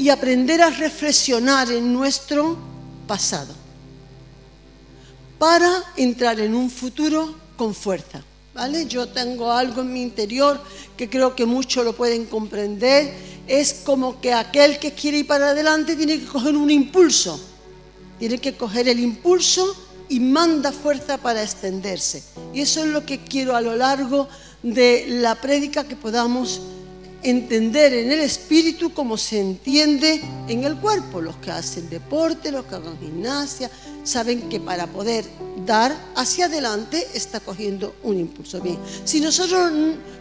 y aprender a reflexionar en nuestro pasado para entrar en un futuro con fuerza, ¿vale? Yo tengo algo en mi interior que creo que muchos lo pueden comprender. Es como que aquel que quiere ir para adelante tiene que coger un impulso. Tiene que coger el impulso y manda fuerza para extenderse. Y eso es lo que quiero a lo largo de la prédica, que podamos entender en el espíritu como se entiende en el cuerpo. Los que hacen deporte, los que hagan gimnasia, saben que para poder dar hacia adelante está cogiendo un impulso. Bien, si nosotros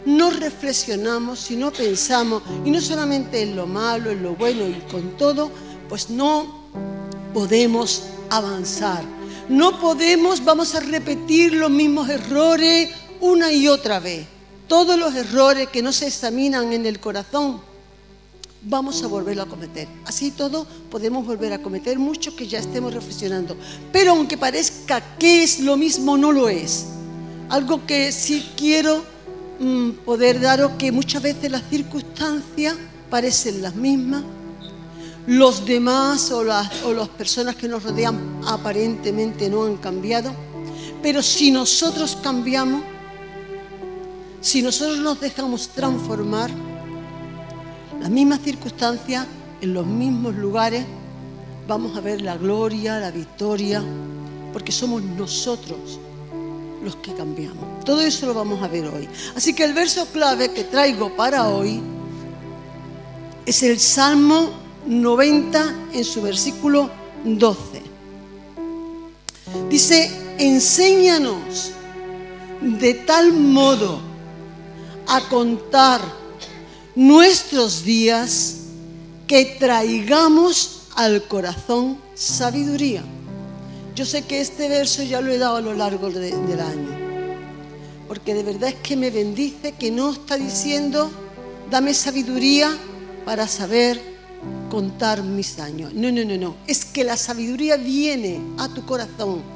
no reflexionamos, si no pensamos, y no solamente en lo malo, en lo bueno y con todo, pues no podemos avanzar. No podemos, vamos a repetir los mismos errores una y otra vez. Todos los errores que no se examinan en el corazón, vamos a volverlo a cometer. Así todo podemos volver a cometer muchos que ya estemos reflexionando. Pero aunque parezca que es lo mismo, no lo es. Algo que sí quiero poder daros, que muchas veces las circunstancias parecen las mismas. Los demás o las personas que nos rodean aparentemente no han cambiado. Pero si nosotros cambiamos, si nosotros nos dejamos transformar, las mismas circunstancias, en los mismos lugares, vamos a ver la gloria, la victoria, porque somos nosotros los que cambiamos. Todo eso lo vamos a ver hoy. Así que el verso clave que traigo para hoy es el Salmo 90 en su versículo 12. Dice: enséñanos de tal modo a contar nuestros días que traigamos al corazón sabiduría. Yo sé que este verso ya lo he dado a lo largo del año, porque de verdad es que me bendice, que no está diciendo dame sabiduría para saber contar mis años. No, no, no, no. Es que la sabiduría viene a tu corazón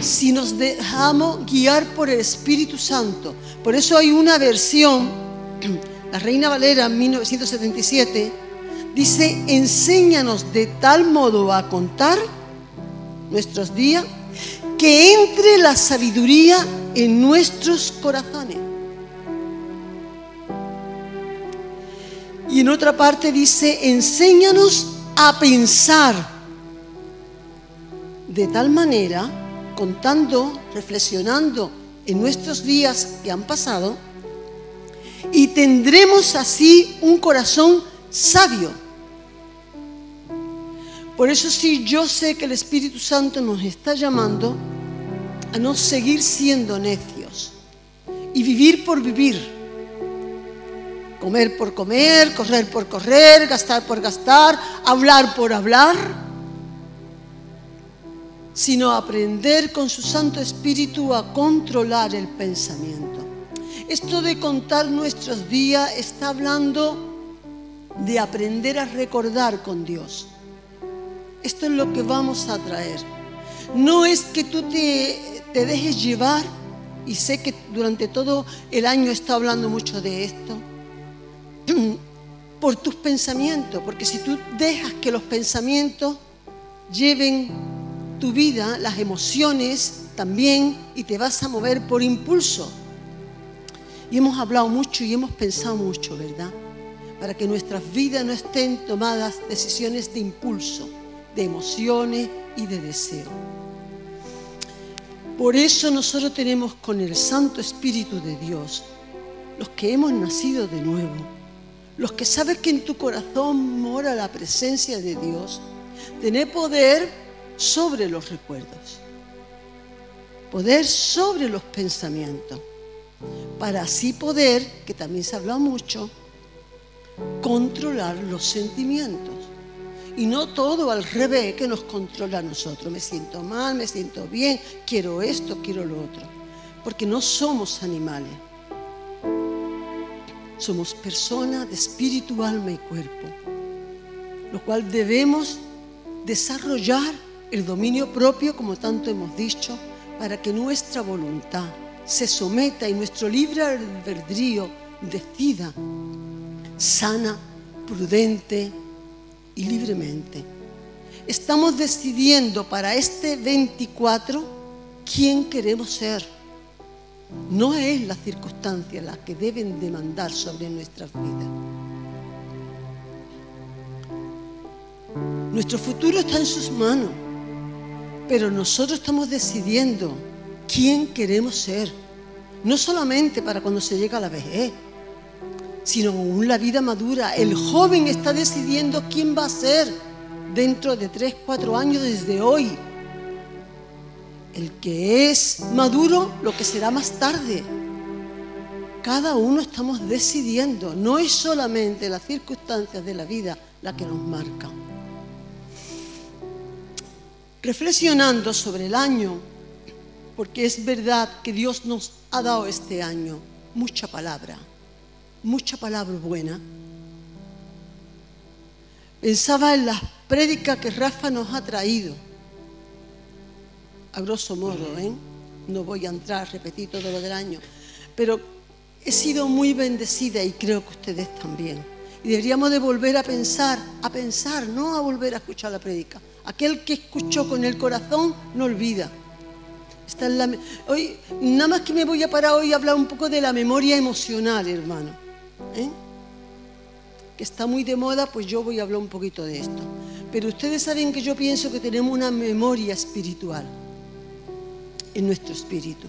si nos dejamos guiar por el Espíritu Santo. Por eso hay una versión, la Reina Valera 1977, dice: enséñanos de tal modo a contar nuestros días que entre la sabiduría en nuestros corazones. Y en otra parte dice: enséñanos a pensar de tal manera, contando, reflexionando en nuestros días que han pasado, y tendremos así un corazón sabio. Por eso sí, yo sé que el Espíritu Santo nos está llamando a no seguir siendo necios y vivir por vivir, comer por comer, correr por correr, gastar por gastar, hablar por hablar, sino aprender con su Santo Espíritu a controlar el pensamiento. Esto de contar nuestros días está hablando de aprender a recordar con Dios. Esto es lo que vamos a traer. No es que tú te dejes llevar, y sé que durante todo el año he estado hablando mucho de esto, por tus pensamientos, porque si tú dejas que los pensamientos lleven tu vida, las emociones también, y te vas a mover por impulso. Y hemos hablado mucho y hemos pensado mucho, ¿verdad? Para que nuestras vidas no estén tomadas decisiones de impulso, de emociones y de deseo. Por eso nosotros tenemos con el Santo Espíritu de Dios, los que hemos nacido de nuevo, los que saben que en tu corazón mora la presencia de Dios, tener poder sobre los recuerdos, poder sobre los pensamientos, para así poder, que también se ha hablado mucho, controlar los sentimientos. Y no todo al revés, que nos controla a nosotros. Me siento mal, me siento bien, quiero esto, quiero lo otro. Porque no somos animales. Somos personas de espíritu, alma y cuerpo. Lo cual debemos desarrollar el dominio propio, como tanto hemos dicho, para que nuestra voluntad se someta y nuestro libre albedrío decida sana prudente y libremente. Estamos decidiendo para este 24 quién queremos ser. No es la circunstancia la que deben demandar sobre nuestras vidas. Nuestro futuro está en sus manos, pero nosotros estamos decidiendo quién queremos ser. No solamente para cuando se llega a la vejez, sino aún la vida madura. El joven está decidiendo quién va a ser dentro de 3, 4 años desde hoy. El que es maduro, lo que será más tarde. Cada uno estamos decidiendo. No es solamente las circunstancias de la vida la que nos marcan. Reflexionando sobre el año, porque es verdad que Dios nos ha dado este año mucha palabra buena. Pensaba en las prédicas que Rafa nos ha traído. A grosso modo, no voy a entrar a repetir todo lo del año, pero he sido muy bendecida y creo que ustedes también. Y deberíamos de volver a pensar, no a volver a escuchar la prédica. Aquel que escuchó con el corazón no olvida. Hoy, nada más que me voy a parar hoy a hablar un poco de la memoria emocional, hermano. Que está muy de moda, pues yo voy a hablar un poquito de esto. Pero ustedes saben que yo pienso que tenemos una memoria espiritual en nuestro espíritu.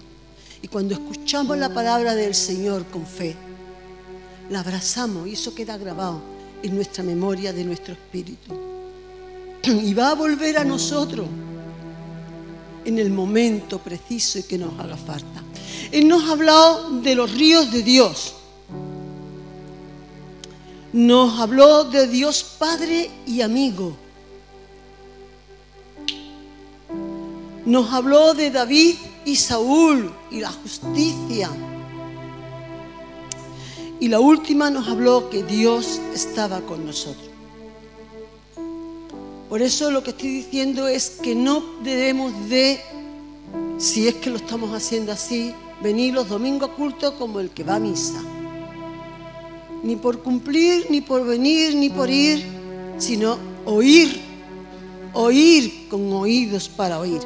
Y cuando escuchamos la palabra del Señor con fe, la abrazamos y eso queda grabado en nuestra memoria de nuestro espíritu. Y va a volver a nosotros en el momento preciso y que nos haga falta. Él nos ha hablado de los ríos de Dios. Nos habló de Dios Padre y amigo. Nos habló de David y Saúl y la justicia. Y la última nos habló que Dios estaba con nosotros. Por eso lo que estoy diciendo es que no debemos de, si es que lo estamos haciendo así, venir los domingos a culto como el que va a misa. Ni por cumplir, ni por venir, ni por ir, sino oír con oídos para oír.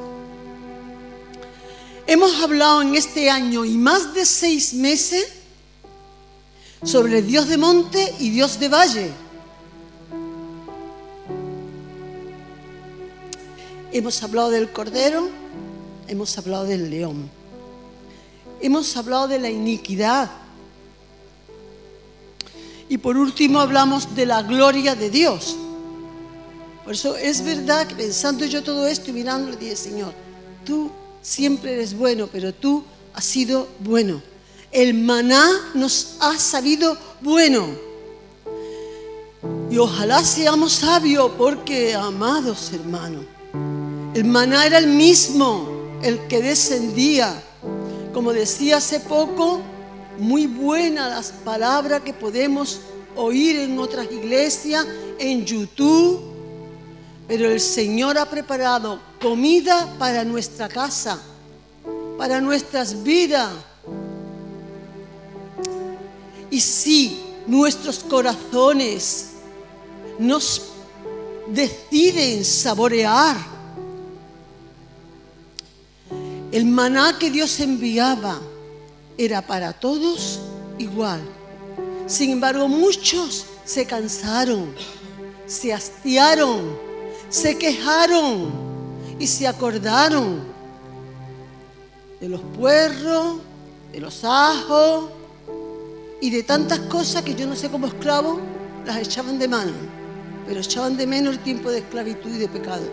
Hemos hablado en este año y más de 6 meses sobre Dios de monte y Dios de valle. Hemos hablado del cordero, hemos hablado del león, hemos hablado de la iniquidad y por último hablamos de la gloria de Dios. Por eso es verdad que pensando yo todo esto y mirando, le dije, Señor, tú siempre eres bueno, pero tú has sido bueno. El maná nos ha sabido bueno. Y ojalá seamos sabios porque, amados hermanos, el maná era el mismo, el que descendía. Como decía hace poco, muy buenas las palabras que podemos oír en otras iglesias, en YouTube, pero el Señor ha preparado comida para nuestra casa, para nuestras vidas. Y si nuestros corazones nos deciden saborear el maná que Dios enviaba, era para todos igual. Sin embargo, muchos se cansaron, se hastiaron, se quejaron y se acordaron de los puerros, de los ajos y de tantas cosas que yo no sé cómo esclavos las echaban de mano, pero echaban de menos el tiempo de esclavitud y de pecado.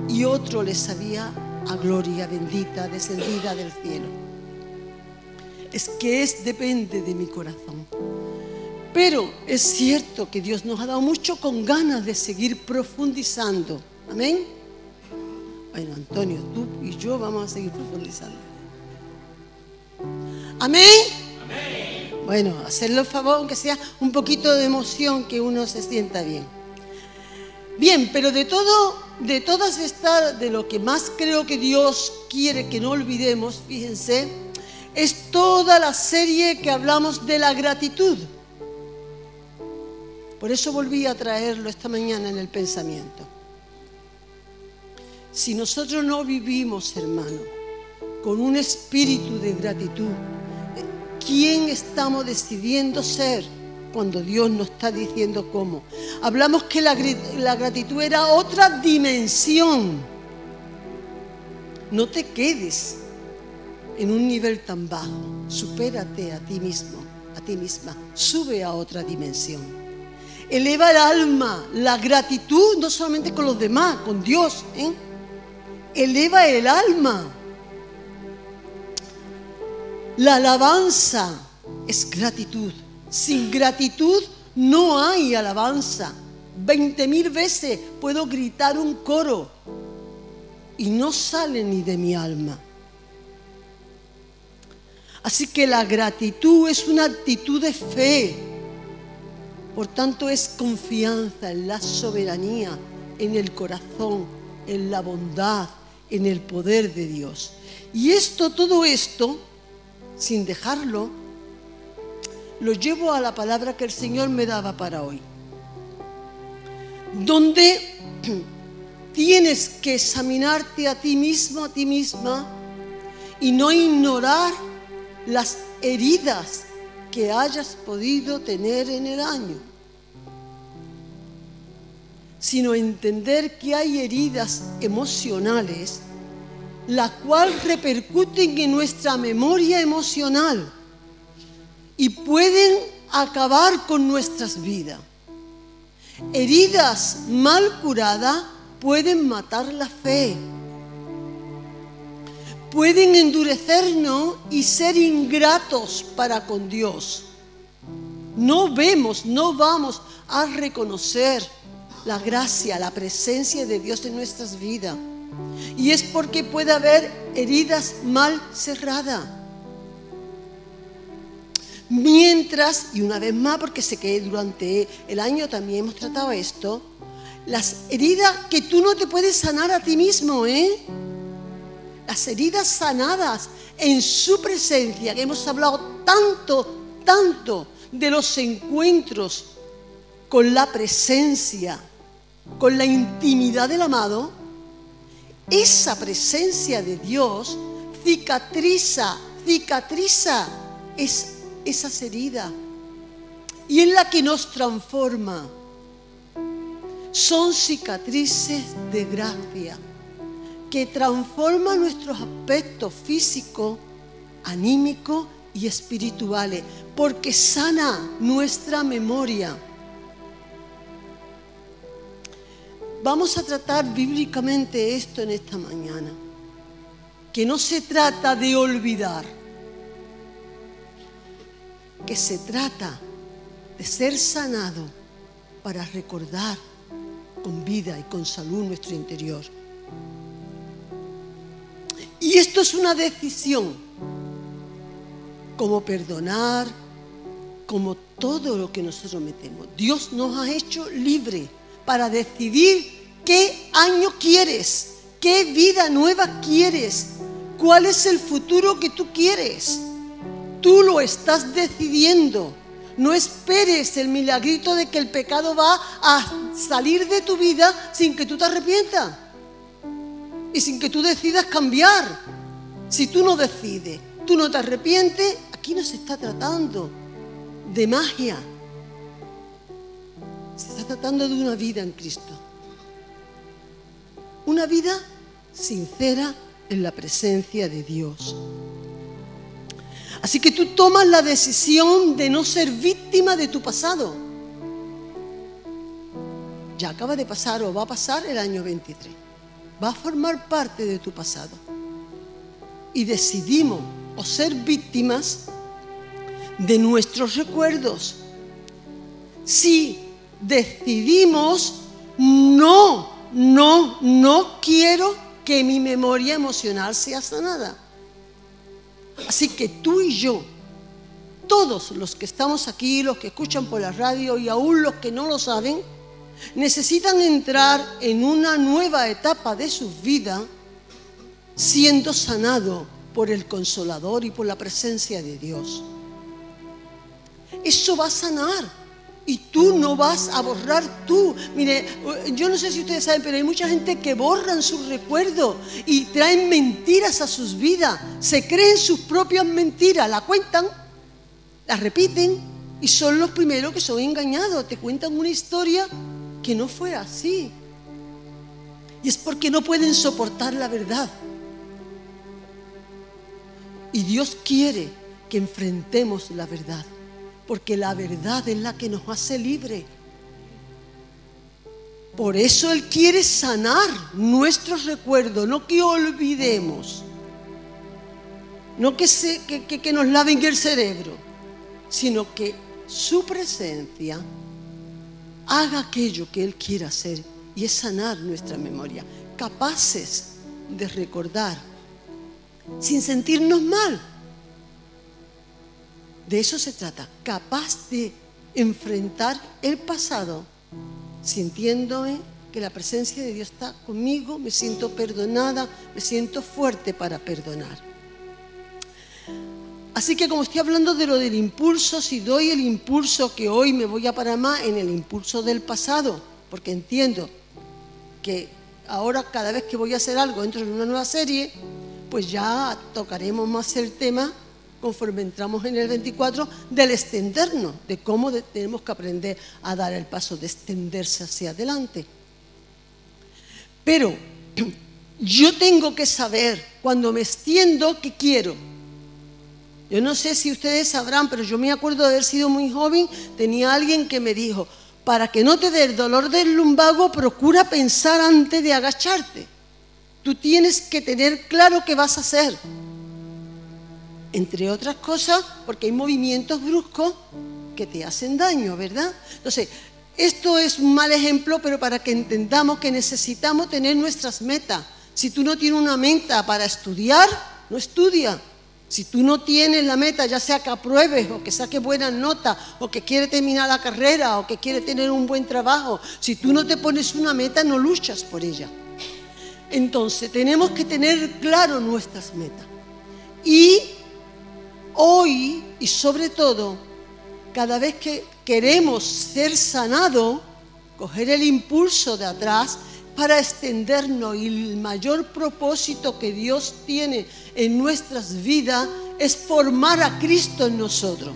Y otro les sabía a gloria bendita descendida del cielo. Es que depende de mi corazón. Pero es cierto que Dios nos ha dado mucho con ganas de seguir profundizando. Amén. Bueno, Antonio, tú y yo vamos a seguir profundizando. Amén. Amén. Bueno, hacerle el favor, aunque sea un poquito de emoción, que uno se sienta bien. Bien, pero de todas estas, de lo que más creo que Dios quiere que no olvidemos, fíjense, es toda la serie que hablamos de la gratitud. Por eso volví a traerlo esta mañana en el pensamiento. Si nosotros no vivimos, hermano, con un espíritu de gratitud, ¿quién estamos decidiendo ser cuando Dios nos está diciendo cómo? Hablamos que la gratitud era otra dimensión. No te quedes en un nivel tan bajo. Supérate a ti mismo, a ti misma. Sube a otra dimensión. Eleva el alma, la gratitud, no solamente con los demás, con Dios, eleva el alma. La alabanza es gratitud. Sin gratitud no hay alabanza. 20.000 veces puedo gritar un coro y no sale ni de mi alma. Así que la gratitud es una actitud de fe. Por tanto, es confianza en la soberanía, en el corazón, en la bondad, en el poder de Dios. Y todo esto, sin dejarlo, lo llevo a la palabra que el Señor me daba para hoy. Donde tienes que examinarte a ti mismo, a ti misma, y no ignorar las heridas que hayas podido tener en el año, sino entender que hay heridas emocionales, las cuales repercuten en nuestra memoria emocional y pueden acabar con nuestras vidas. Heridas mal curadas pueden matar la fe, pueden endurecernos y ser ingratos para con Dios. No vamos a reconocer la gracia, la presencia de Dios en nuestras vidas. Y es porque puede haber heridas mal cerradas. Mientras, y una vez más, porque sé que durante el año también hemos tratado esto, las heridas que tú no te puedes sanar a ti mismo, las heridas sanadas en su presencia, que hemos hablado tanto de los encuentros con la presencia, con la intimidad del amado. Esa presencia de Dios cicatriza esas heridas y es la que nos transforma. Son cicatrices de gracia que transforman nuestros aspectos físicos, anímicos y espirituales, porque sana nuestra memoria. Vamos a tratar bíblicamente esto en esta mañana, que no se trata de olvidar, que se trata de ser sanado para recordar con vida y con salud nuestro interior. Y esto es una decisión, como perdonar, como todo lo que nosotros metemos. Dios nos ha hecho libre para decidir qué año quieres, qué vida nueva quieres, cuál es el futuro que tú quieres. Tú lo estás decidiendo. No esperes el milagrito de que el pecado va a salir de tu vida sin que tú te arrepientas y sin que tú decidas cambiar. Si tú no decides, tú no te arrepientes, aquí no se está tratando de magia. Se está tratando de una vida en Cristo. Una vida sincera en la presencia de Dios. Así que tú tomas la decisión de no ser víctima de tu pasado. Ya acaba de pasar o va a pasar el año 23. Va a formar parte de tu pasado. Y decidimos o ser víctimas de nuestros recuerdos. Si decidimos no quiero que mi memoria emocional sea sanada. Así que tú y yo, todos los que estamos aquí, los que escuchan por la radio y aún los que no lo saben, necesitan entrar en una nueva etapa de sus vidas siendo sanado por el Consolador y por la presencia de Dios. Eso va a sanar y tú no vas a borrar tú. Mire, yo no sé si ustedes saben, pero hay mucha gente que borran sus recuerdos y traen mentiras a sus vidas. Se creen sus propias mentiras, la cuentan, la repiten y son los primeros que son engañados. Te cuentan una historia que no fue así. Y es porque no pueden soportar la verdad. Y Dios quiere que enfrentemos la verdad, porque la verdad es la que nos hace libre. Por eso Él quiere sanar nuestros recuerdos, no que olvidemos, no que nos laven el cerebro, sino que su presencia haga aquello que Él quiere hacer, y es sanar nuestra memoria, capaces de recordar sin sentirnos mal. De eso se trata, capaz de enfrentar el pasado, sintiéndome que la presencia de Dios está conmigo, me siento perdonada, me siento fuerte para perdonar. Así que como estoy hablando de lo del impulso, si doy el impulso que hoy me voy a parar más en el impulso del pasado, porque entiendo que ahora cada vez que voy a hacer algo dentro de una nueva serie, pues ya tocaremos más el tema conforme entramos en el 24 del extendernos, de cómo tenemos que aprender a dar el paso de extenderse hacia adelante. Pero yo tengo que saber cuando me extiendo qué quiero. Yo no sé si ustedes sabrán, pero yo me acuerdo de haber sido muy joven, tenía alguien que me dijo, para que no te dé el dolor del lumbago, procura pensar antes de agacharte. Tú tienes que tener claro qué vas a hacer. Entre otras cosas, porque hay movimientos bruscos que te hacen daño, ¿verdad? Entonces, esto es un mal ejemplo, pero para que entendamos que necesitamos tener nuestras metas. Si tú no tienes una meta para estudiar, no estudia. Si tú no tienes la meta, ya sea que apruebes o que saques buenas notas o que quieres terminar la carrera o que quieres tener un buen trabajo, si tú no te pones una meta, no luchas por ella. Entonces, tenemos que tener claro nuestras metas. Y hoy, y sobre todo, cada vez que queremos ser sanados, coger el impulso de atrás para extendernos, y el mayor propósito que Dios tiene en nuestras vidas es formar a Cristo en nosotros.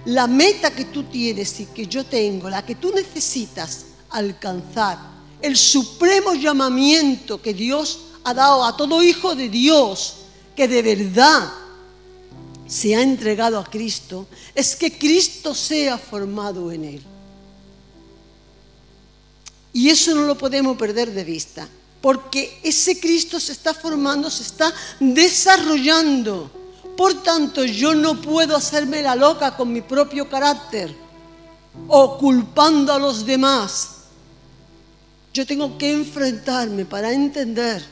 La meta que tú tienes y que yo tengo, la que tú necesitas alcanzar, el supremo llamamiento que Dios ha dado a todo hijo de Dios que de verdad se ha entregado a Cristo, es que Cristo sea formado en él. Y eso no lo podemos perder de vista, porque ese Cristo se está formando, se está desarrollando. Por tanto, yo no puedo hacerme la loca con mi propio carácter o culpando a los demás. Yo tengo que enfrentarme para entender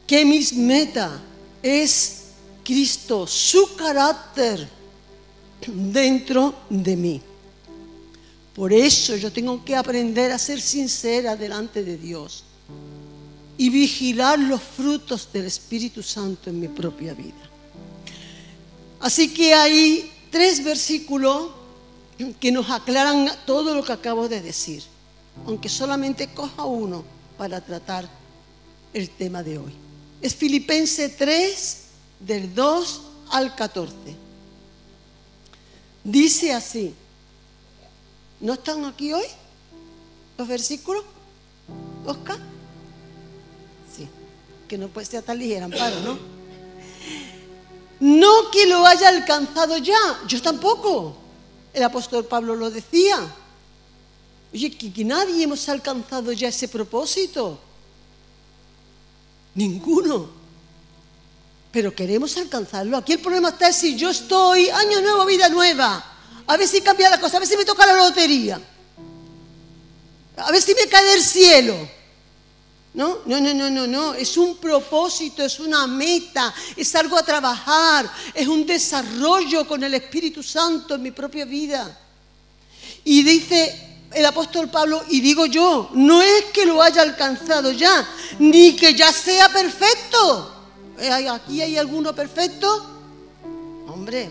que mis metas es Cristo, su carácter dentro de mí. Por eso yo tengo que aprender a ser sincera delante de Dios y vigilar los frutos del Espíritu Santo en mi propia vida. Así que hay 3 versículos que nos aclaran todo lo que acabo de decir, aunque solamente coja uno para tratar el tema de hoy. Es Filipenses 3, del 2 al 14. Dice así. ¿No están aquí hoy los versículos, Oscar? Sí, que no puede ser tan ligera, Amparo, ¿no? No que lo haya alcanzado ya, yo tampoco. El apóstol Pablo lo decía. Oye, que nadie hemos alcanzado ya ese propósito. Ninguno. Pero queremos alcanzarlo. Aquí el problema está en si yo estoy, año nuevo, vida nueva. A ver si cambia la cosa, a ver si me toca la lotería. A ver si me cae del cielo. No. Es un propósito, es una meta, es algo a trabajar, es un desarrollo con el Espíritu Santo en mi propia vida. Y dice el apóstol Pablo, y digo yo, no es que lo haya alcanzado ya, ni que ya sea perfecto. ¿Aquí hay alguno perfecto? Hombre,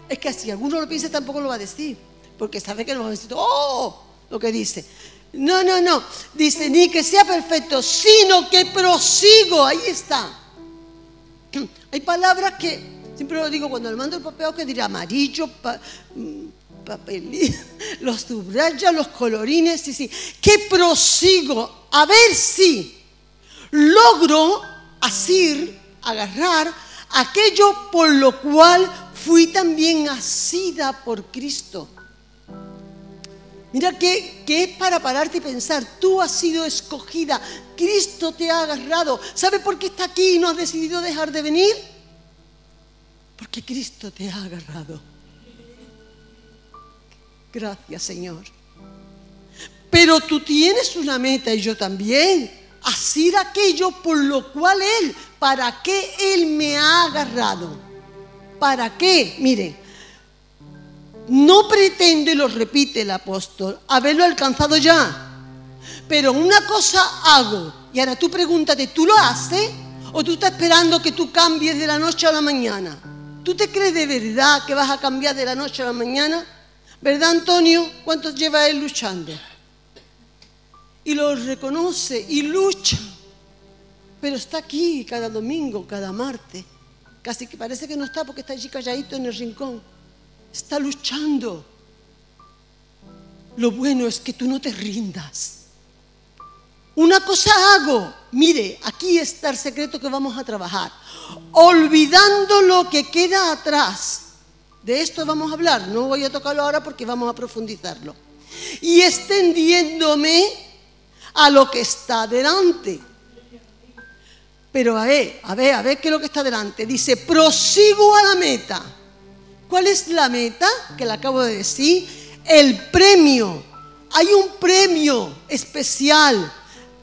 es que si alguno lo piensa tampoco lo va a decir. porque sabe que no va a decir, ¡oh!, lo que dice. No. Dice, ni que sea perfecto, sino que prosigo. Ahí está. Hay palabras que, siempre lo digo cuando le mando el papel, que dirá amarillo, papel, los subrayas, los colorines, sí. Que prosigo, a ver si logro asir, agarrar aquello por lo cual fui también asida por Cristo. Mira que es para pararte y pensar, tú has sido escogida, Cristo te ha agarrado. ¿Sabe por qué está aquí y no has decidido dejar de venir? Porque Cristo te ha agarrado. Gracias, Señor. Pero tú tienes una meta y yo también. Asir aquello por lo cual Él, ¿para qué Él me ha agarrado? ¿Para qué? Miren. No pretendo, y lo repite el apóstol, haberlo alcanzado ya. Pero una cosa hago. Y ahora tú pregúntate, ¿tú lo haces? ¿O tú estás esperando que tú cambies de la noche a la mañana? ¿Tú te crees de verdad que vas a cambiar de la noche a la mañana? ¿Verdad, Antonio? ¿Cuánto lleva él luchando? Y lo reconoce y lucha. Pero está aquí cada domingo, cada martes. Casi que parece que no está porque está allí calladito en el rincón. Está luchando. Lo bueno es que tú no te rindas. Una cosa hago. Mire, aquí está el secreto que vamos a trabajar. Olvidando lo que queda atrás. De esto vamos a hablar. No voy a tocarlo ahora porque vamos a profundizarlo. Y extendiéndome a lo que está delante. Pero a ver qué es lo que está delante. Dice, prosigo a la meta. ¿Cuál es la meta? Que la acabo de decir. El premio. Hay un premio especial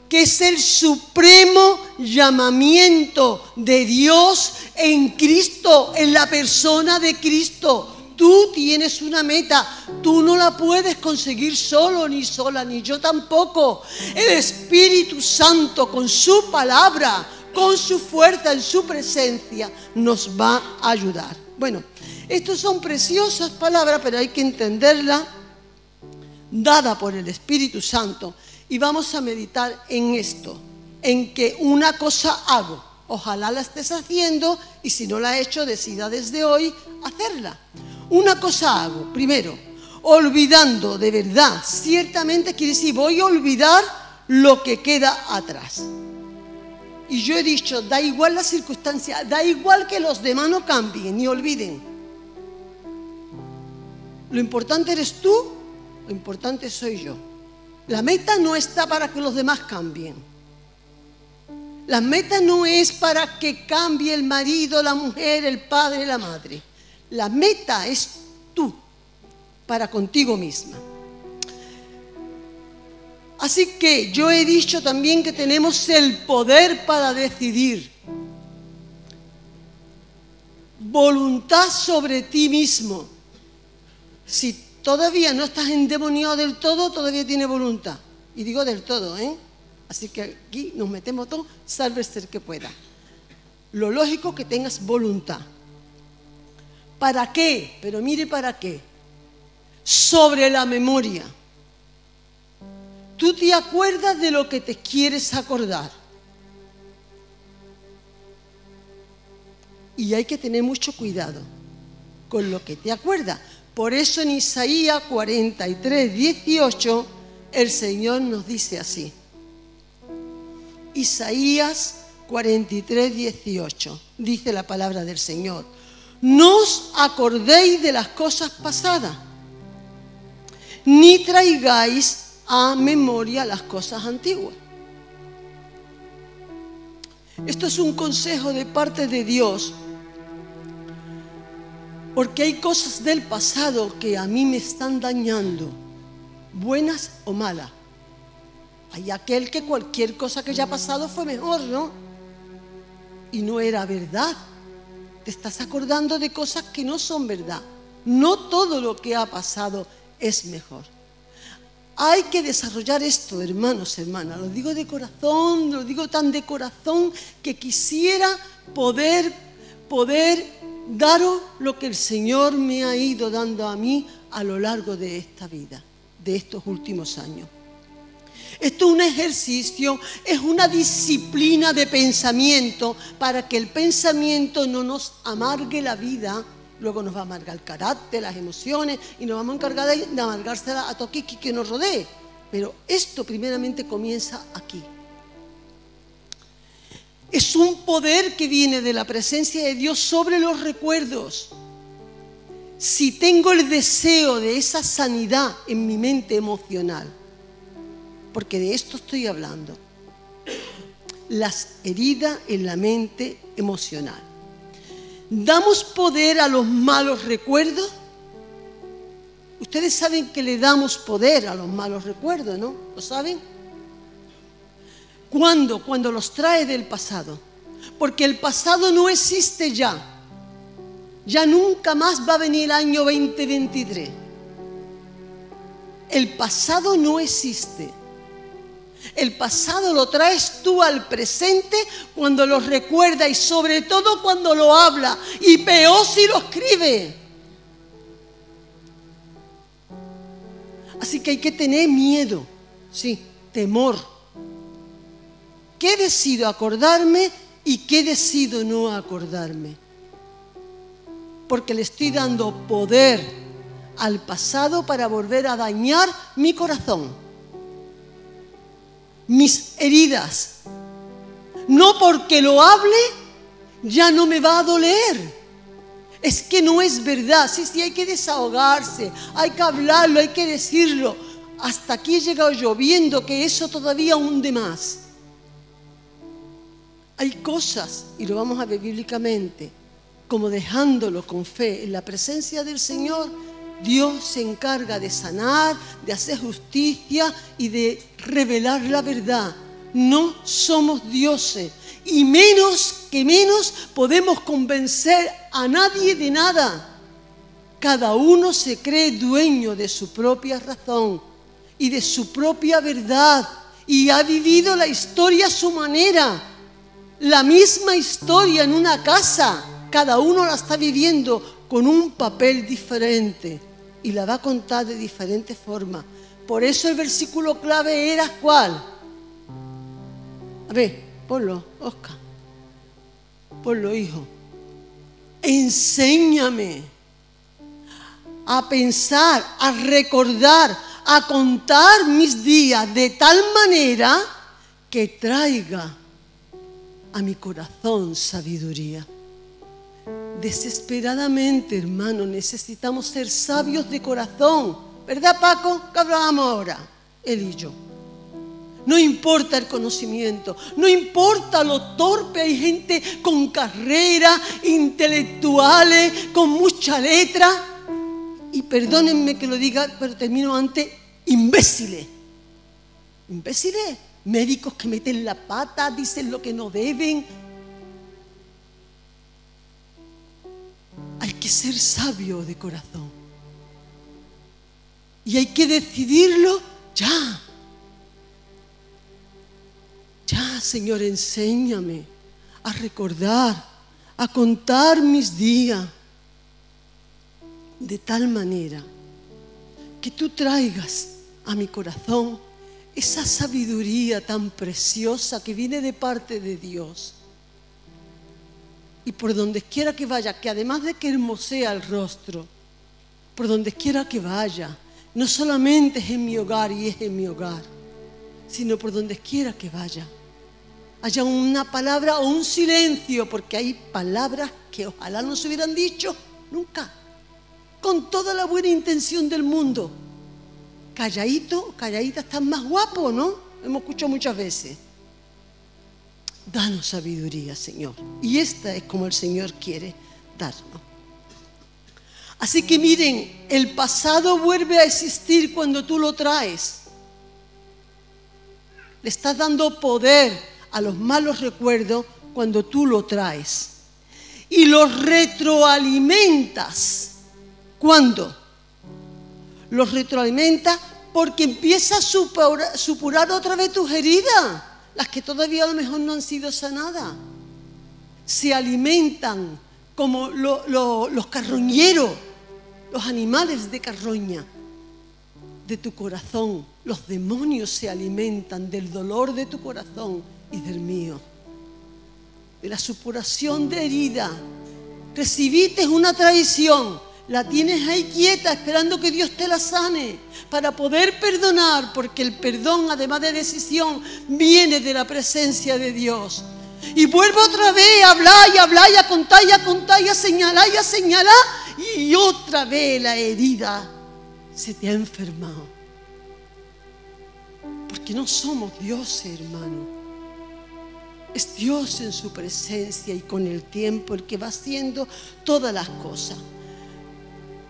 que es el supremo llamamiento de Dios en Cristo, en la persona de Cristo. Tú tienes una meta. Tú no la puedes conseguir solo, ni sola, ni yo tampoco. El Espíritu Santo con su palabra, con su fuerza, en su presencia, nos va a ayudar. Bueno, estas son preciosas palabras, pero hay que entenderlas, dada por el Espíritu Santo. Y vamos a meditar en esto, en que una cosa hago. Ojalá la estés haciendo y si no la has hecho, decida desde hoy hacerla. Una cosa hago, primero, olvidando de verdad. Ciertamente quiere decir, voy a olvidar lo que queda atrás. Y yo he dicho, da igual la circunstancia, da igual que los demás no cambien ni olviden. Lo importante eres tú, lo importante soy yo. La meta no está para que los demás cambien. La meta no es para que cambie el marido, la mujer, el padre, la madre. La meta es tú, para contigo misma. Así que yo he dicho también que tenemos el poder para decidir. Voluntad sobre ti mismo. Si todavía no estás endemoniado del todo, todavía tienes voluntad. Y digo del todo, ¿eh? Así que aquí nos metemos todos, sálvese el que pueda. Lo lógico es que tengas voluntad. ¿Para qué? Pero mire para qué. Sobre la memoria. Tú te acuerdas de lo que te quieres acordar. Y hay que tener mucho cuidado con lo que te acuerdas. Por eso en Isaías 43, 18, el Señor nos dice así. Isaías 43, 18, dice la palabra del Señor. No os acordéis de las cosas pasadas, ni traigáis a memoria las cosas antiguas. Esto es un consejo de parte de Dios, porque hay cosas del pasado que a mí me están dañando, buenas o malas. Hay aquel que cualquier cosa que haya pasado fue mejor, ¿no? Y no era verdad. Te estás acordando de cosas que no son verdad. No todo lo que ha pasado es mejor. Hay que desarrollar esto, hermanos, hermanas. Lo digo de corazón, lo digo tan de corazón que quisiera poder daros lo que el Señor me ha ido dando a mí a lo largo de esta vida, de estos últimos años. Esto es un ejercicio, es una disciplina de pensamiento para que el pensamiento no nos amargue la vida. Luego nos va a amargar el carácter, las emociones, y nos vamos a encargar de amargársela a todo que nos rodee. Pero esto primeramente comienza aquí. Es un poder que viene de la presencia de Dios sobre los recuerdos. Si tengo el deseo de esa sanidad en mi mente emocional, porque de esto estoy hablando, las heridas en la mente emocional. ¿Damos poder a los malos recuerdos? Ustedes saben que le damos poder a los malos recuerdos, ¿no? ¿Lo saben? ¿Cuándo? Cuando los trae del pasado. Porque el pasado no existe ya. Ya nunca más va a venir el año 2023. El pasado no existe. El pasado lo traes tú al presente cuando lo recuerdas y sobre todo cuando lo habla, y peor si lo escribe. Así que hay que tener miedo, sí, temor. ¿Qué decido acordarme y qué decido no acordarme? Porque le estoy dando poder al pasado para volver a dañar mi corazón, mis heridas. No porque lo hable ya no me va a doler. Es que no es verdad. Sí, hay que desahogarse, hay que hablarlo, hay que decirlo. Hasta aquí he llegado yo viendo que eso todavía hunde más. Hay cosas, y lo vamos a ver bíblicamente, como dejándolo con fe en la presencia del Señor, Dios se encarga de sanar, de hacer justicia y de revelar la verdad. No somos dioses y menos podemos convencer a nadie de nada. Cada uno se cree dueño de su propia razón y de su propia verdad y ha vivido la historia a su manera. La misma historia en una casa, cada uno la está viviendo con un papel diferente y la va a contar de diferentes formas. Por eso el versículo clave era ¿cuál? A ver, ponlo, Oscar. Ponlo, hijo. Enséñame a pensar, a recordar, a contar mis días de tal manera que traiga a mi corazón sabiduría. Desesperadamente, hermano, necesitamos ser sabios de corazón. ¿Verdad, Paco? ¿Qué hablábamos ahora? Él y yo. No importa el conocimiento, no importa lo torpe. Hay gente con carrera, intelectuales, con mucha letra. Y perdónenme que lo diga, pero termino antes, imbéciles. Imbéciles, médicos que meten la pata, dicen lo que no deben. Hay que ser sabio de corazón. Y hay que decidirlo ya. Ya, Señor, enséñame a recordar, a contar mis días de tal manera que tú traigas a mi corazón esa sabiduría tan preciosa que viene de parte de Dios. Y por donde quiera que vaya, que además de que hermosea el rostro, por donde quiera que vaya, no solamente es en mi hogar y es en mi hogar, sino por donde quiera que vaya, haya una palabra o un silencio, porque hay palabras que ojalá no se hubieran dicho nunca, con toda la buena intención del mundo. Calladito, calladita, estás más guapo, ¿no? Hemos escuchado muchas veces. Danos sabiduría, Señor. Y esta es como el Señor quiere darnos. Así que miren, el pasado vuelve a existir cuando tú lo traes. Le estás dando poder a los malos recuerdos cuando tú lo traes. Y los retroalimentas. ¿Cuándo? Los retroalimentas porque empieza a supurar otra vez tus heridas, las que todavía a lo mejor no han sido sanadas. Se alimentan como los carroñeros los animales de carroña de tu corazón, los demonios se alimentan del dolor de tu corazón y del mío, de la supuración de herida. Recibiste una traición, la tienes ahí quieta esperando que Dios te la sane para poder perdonar, porque el perdón, además de decisión, viene de la presencia de Dios. Y vuelve otra vez a hablar y a hablar y a contar y a contar y a señalar y a señalar, y otra vez la herida se te ha enfermado. Porque no somos dioses, hermano. Es Dios en su presencia y con el tiempo el que va haciendo todas las cosas.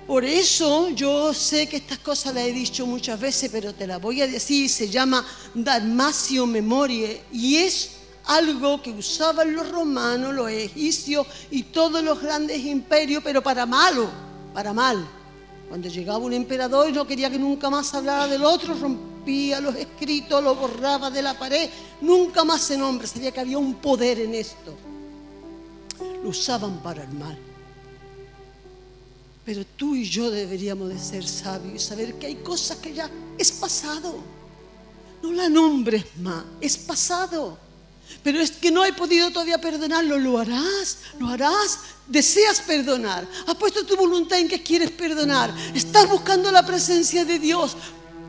Por eso yo sé que estas cosas las he dicho muchas veces, pero te las voy a decir. Se llama Dalmatio Memoriae y es algo que usaban los romanos, los egipcios y todos los grandes imperios, pero para malo, para mal. Cuando llegaba un emperador y no quería que nunca más hablara del otro, rompía los escritos, los borraba de la pared, nunca más se nombra. Sabía que había un poder en esto. Lo usaban para el mal. Pero tú y yo deberíamos de ser sabios y saber que hay cosas que ya es pasado. No la nombres más, es pasado. Pero es que no he podido todavía perdonarlo. Lo harás, deseas perdonar. Has puesto tu voluntad en que quieres perdonar. Estás buscando la presencia de Dios.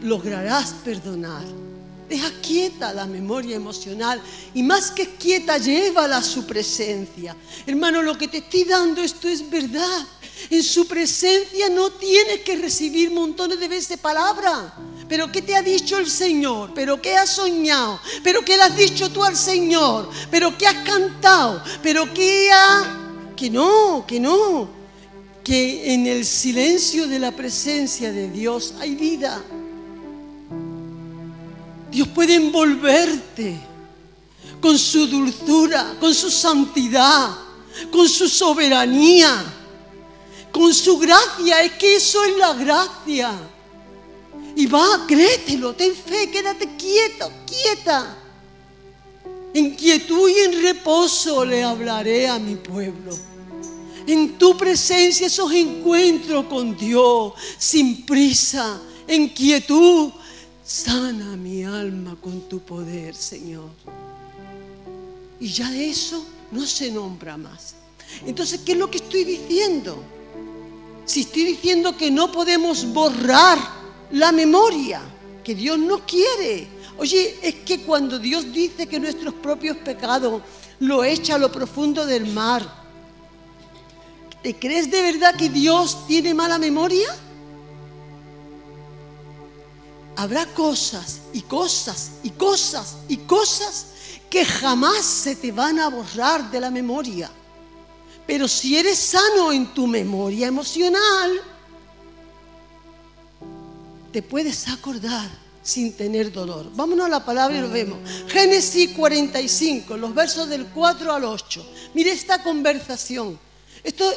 Lograrás perdonar. Deja quieta la memoria emocional y más que quieta, llévala a su presencia. Hermano, lo que te estoy dando, esto es verdad. En su presencia no tienes que recibir montones de veces palabra. ¿Pero qué te ha dicho el Señor? ¿Pero qué has soñado? ¿Pero qué le has dicho tú al Señor? ¿Pero qué has cantado? ¿Pero qué ha...? Que no. Que en el silencio de la presencia de Dios hay vida. Dios puede envolverte con su dulzura, con su santidad, con su soberanía, con su gracia. Es que eso es la gracia. Y va, créetelo, ten fe, quédate quieto, quieta. En quietud y en reposo le hablaré a mi pueblo. En tu presencia esos encuentros con Dios, sin prisa, en quietud. Sana mi alma con tu poder, Señor. Y ya de eso no se nombra más. Entonces, ¿qué es lo que estoy diciendo? Si estoy diciendo que no podemos borrar la memoria, que Dios no quiere. Oye, es que cuando Dios dice que nuestros propios pecados lo echa a lo profundo del mar, ¿te crees de verdad que Dios tiene mala memoria? Habrá cosas y cosas y cosas y cosas que jamás se te van a borrar de la memoria. Pero si eres sano en tu memoria emocional, te puedes acordar sin tener dolor. Vámonos a la palabra y lo vemos. Génesis 45, los versos del 4 al 8. Mire esta conversación. Esto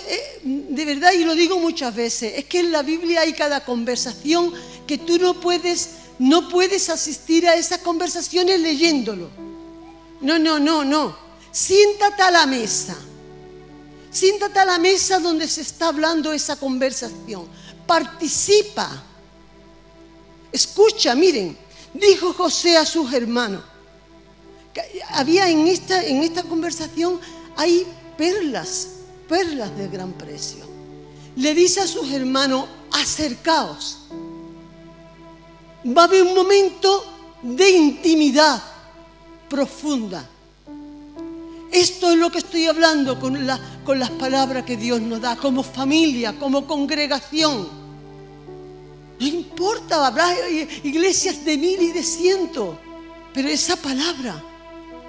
de verdad, y lo digo muchas veces, es que en la Biblia hay cada conversación que tú no puedes asistir a esas conversaciones leyéndolo. No. Siéntate a la mesa. Siéntate a la mesa donde se está hablando esa conversación. Participa. Escucha, miren, dijo José a sus hermanos. Había en esta conversación hay perlas de gran precio. Le dice a sus hermanos, acercaos. Va a haber un momento de intimidad profunda. Esto es lo que estoy hablando con las palabras que Dios nos da, como familia, como congregación. No importa, habrá iglesias de 1000 y de 100, pero esa palabra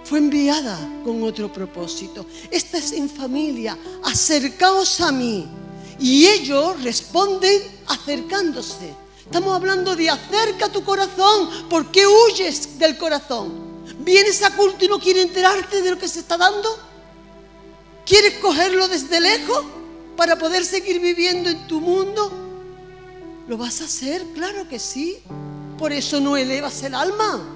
fue enviada con otro propósito. Esta es en familia, acercaos a mí. Y ellos responden acercándose. Estamos hablando de acerca tu corazón. ¿Por qué huyes del corazón? ¿Vienes a culto y no quieres enterarte de lo que se está dando? ¿Quieres cogerlo desde lejos para poder seguir viviendo en tu mundo? ¿Lo vas a hacer? Claro que sí. Por eso no elevas el alma.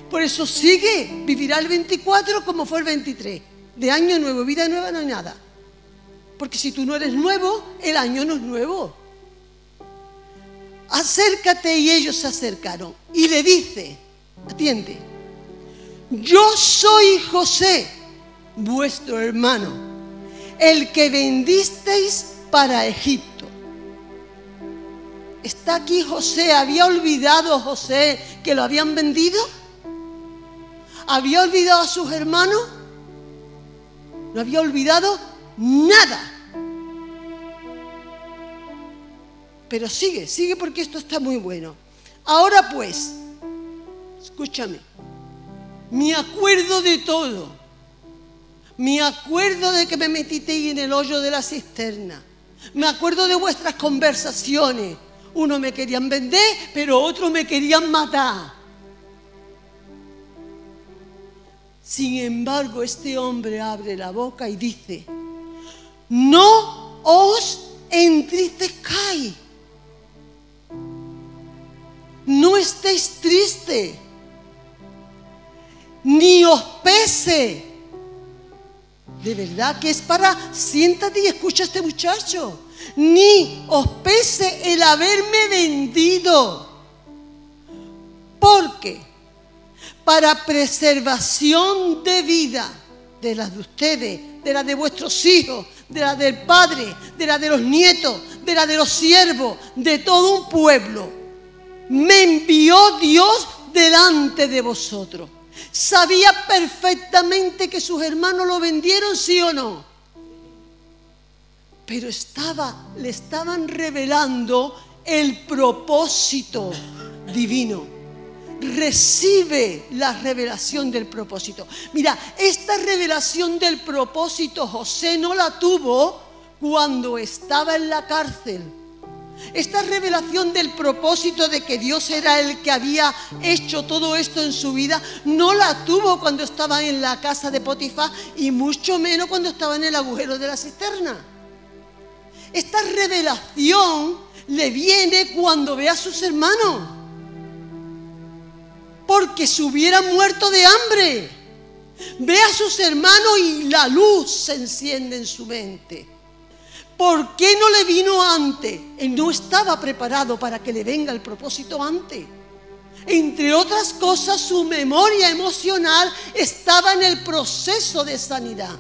Por eso sigue, vivirá el 24 como fue el 23. De año nuevo, vida nueva, no hay nada. Porque si tú no eres nuevo, el año no es nuevo. acércate, y ellos se acercaron. Y le dice, atiende, yo soy José, vuestro hermano, el que vendisteis para Egipto. ¿Está aquí José? ¿Había olvidado José que lo habían vendido? ¿Había olvidado a sus hermanos? No había olvidado nada. Pero sigue porque esto está muy bueno. Ahora pues, escúchame, me acuerdo de todo. Me acuerdo de que me metisteis en el hoyo de la cisterna. Me acuerdo de vuestras conversaciones. Uno me querían vender, pero otros me querían matar. Sin embargo, este hombre abre la boca y dice, no os entristezcáis. No estéis tristes, ni os pese. De verdad que es para, siéntate y escucha a este muchacho. Ni os pese el haberme vendido. Porque para preservación de vida, de las de ustedes, de las de vuestros hijos, de las del padre, de las de los nietos, de las de los siervos, de todo un pueblo, me envió Dios delante de vosotros. Sabía perfectamente que sus hermanos lo vendieron, ¿sí o no? Pero le estaban revelando el propósito divino. Recibe la revelación del propósito. Mira, esta revelación del propósito José no la tuvo cuando estaba en la cárcel. Esta revelación del propósito de que Dios era el que había hecho todo esto en su vida, no la tuvo cuando estaba en la casa de Potifar y mucho menos cuando estaba en el agujero de la cisterna. Esta revelación le viene cuando ve a sus hermanos, porque se hubieran muerto de hambre. Ve a sus hermanos y la luz se enciende en su mente. ¿Por qué no le vino antes? Él no estaba preparado para que le venga el propósito antes. Entre otras cosas, su memoria emocional estaba en el proceso de sanidad.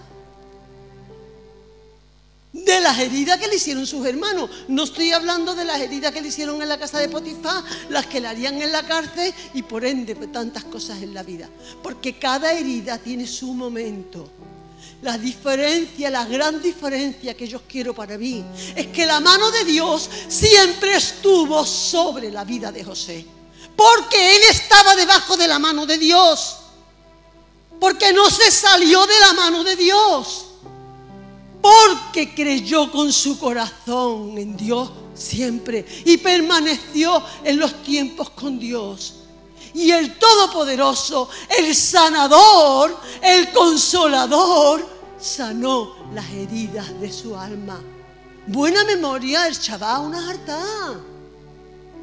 De las heridas que le hicieron sus hermanos. No estoy hablando de las heridas que le hicieron en la casa de Potifar, las que le harían en la cárcel y por ende tantas cosas en la vida. Porque cada herida tiene su momento. La diferencia, la gran diferencia que yo quiero para mí es que la mano de Dios siempre estuvo sobre la vida de José. Porque él estaba debajo de la mano de Dios. Porque no se salió de la mano de Dios. Porque creyó con su corazón en Dios siempre y permaneció en los tiempos con Dios. Y el Todopoderoso, el Sanador, el Consolador, sanó las heridas de su alma. Buena memoria el chaval, una harta.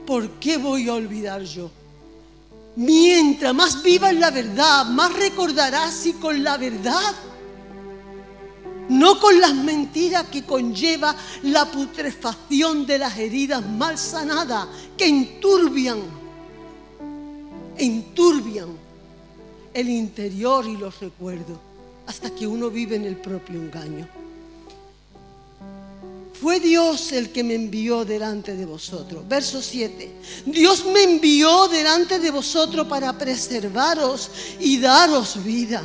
¿Por qué voy a olvidar yo? Mientras más viva en la verdad, más recordarás y con la verdad. No con las mentiras que conlleva la putrefacción de las heridas mal sanadas que enturbian el interior y los recuerdos hasta que uno vive en el propio engaño. Fue Dios el que me envió delante de vosotros. Verso 7. Dios me envió delante de vosotros para preservaros y daros vida.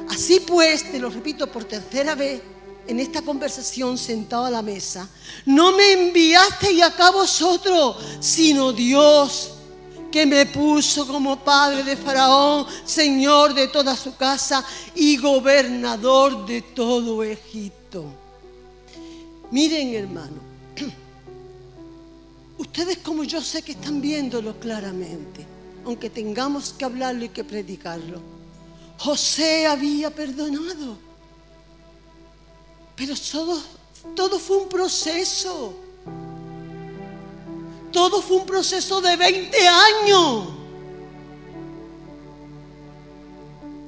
Así pues, te lo repito por tercera vez, en esta conversación sentado a la mesa, no me enviasteis acá vosotros, sino Dios, que me puso como padre de Faraón, señor de toda su casa y gobernador de todo Egipto. Miren, hermano, ustedes como yo sé que están viéndolo claramente, aunque tengamos que hablarlo y que predicarlo. José había perdonado, pero todo fue un proceso. Todo fue un proceso de 20 años.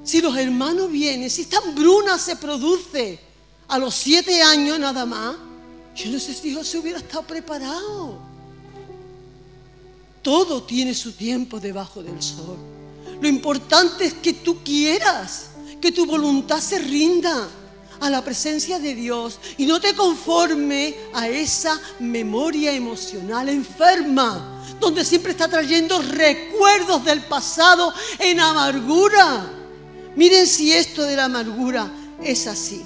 Si los hermanos vienen, si esta hambruna se produce a los 7 años nada más, yo no sé si José hubiera estado preparado. Todo tiene su tiempo debajo del sol. Lo importante es que tú quieras, que tu voluntad se rinda a la presencia de Dios y no te conforme a esa memoria emocional enferma, donde siempre está trayendo recuerdos del pasado en amargura. Miren si esto de la amargura es así.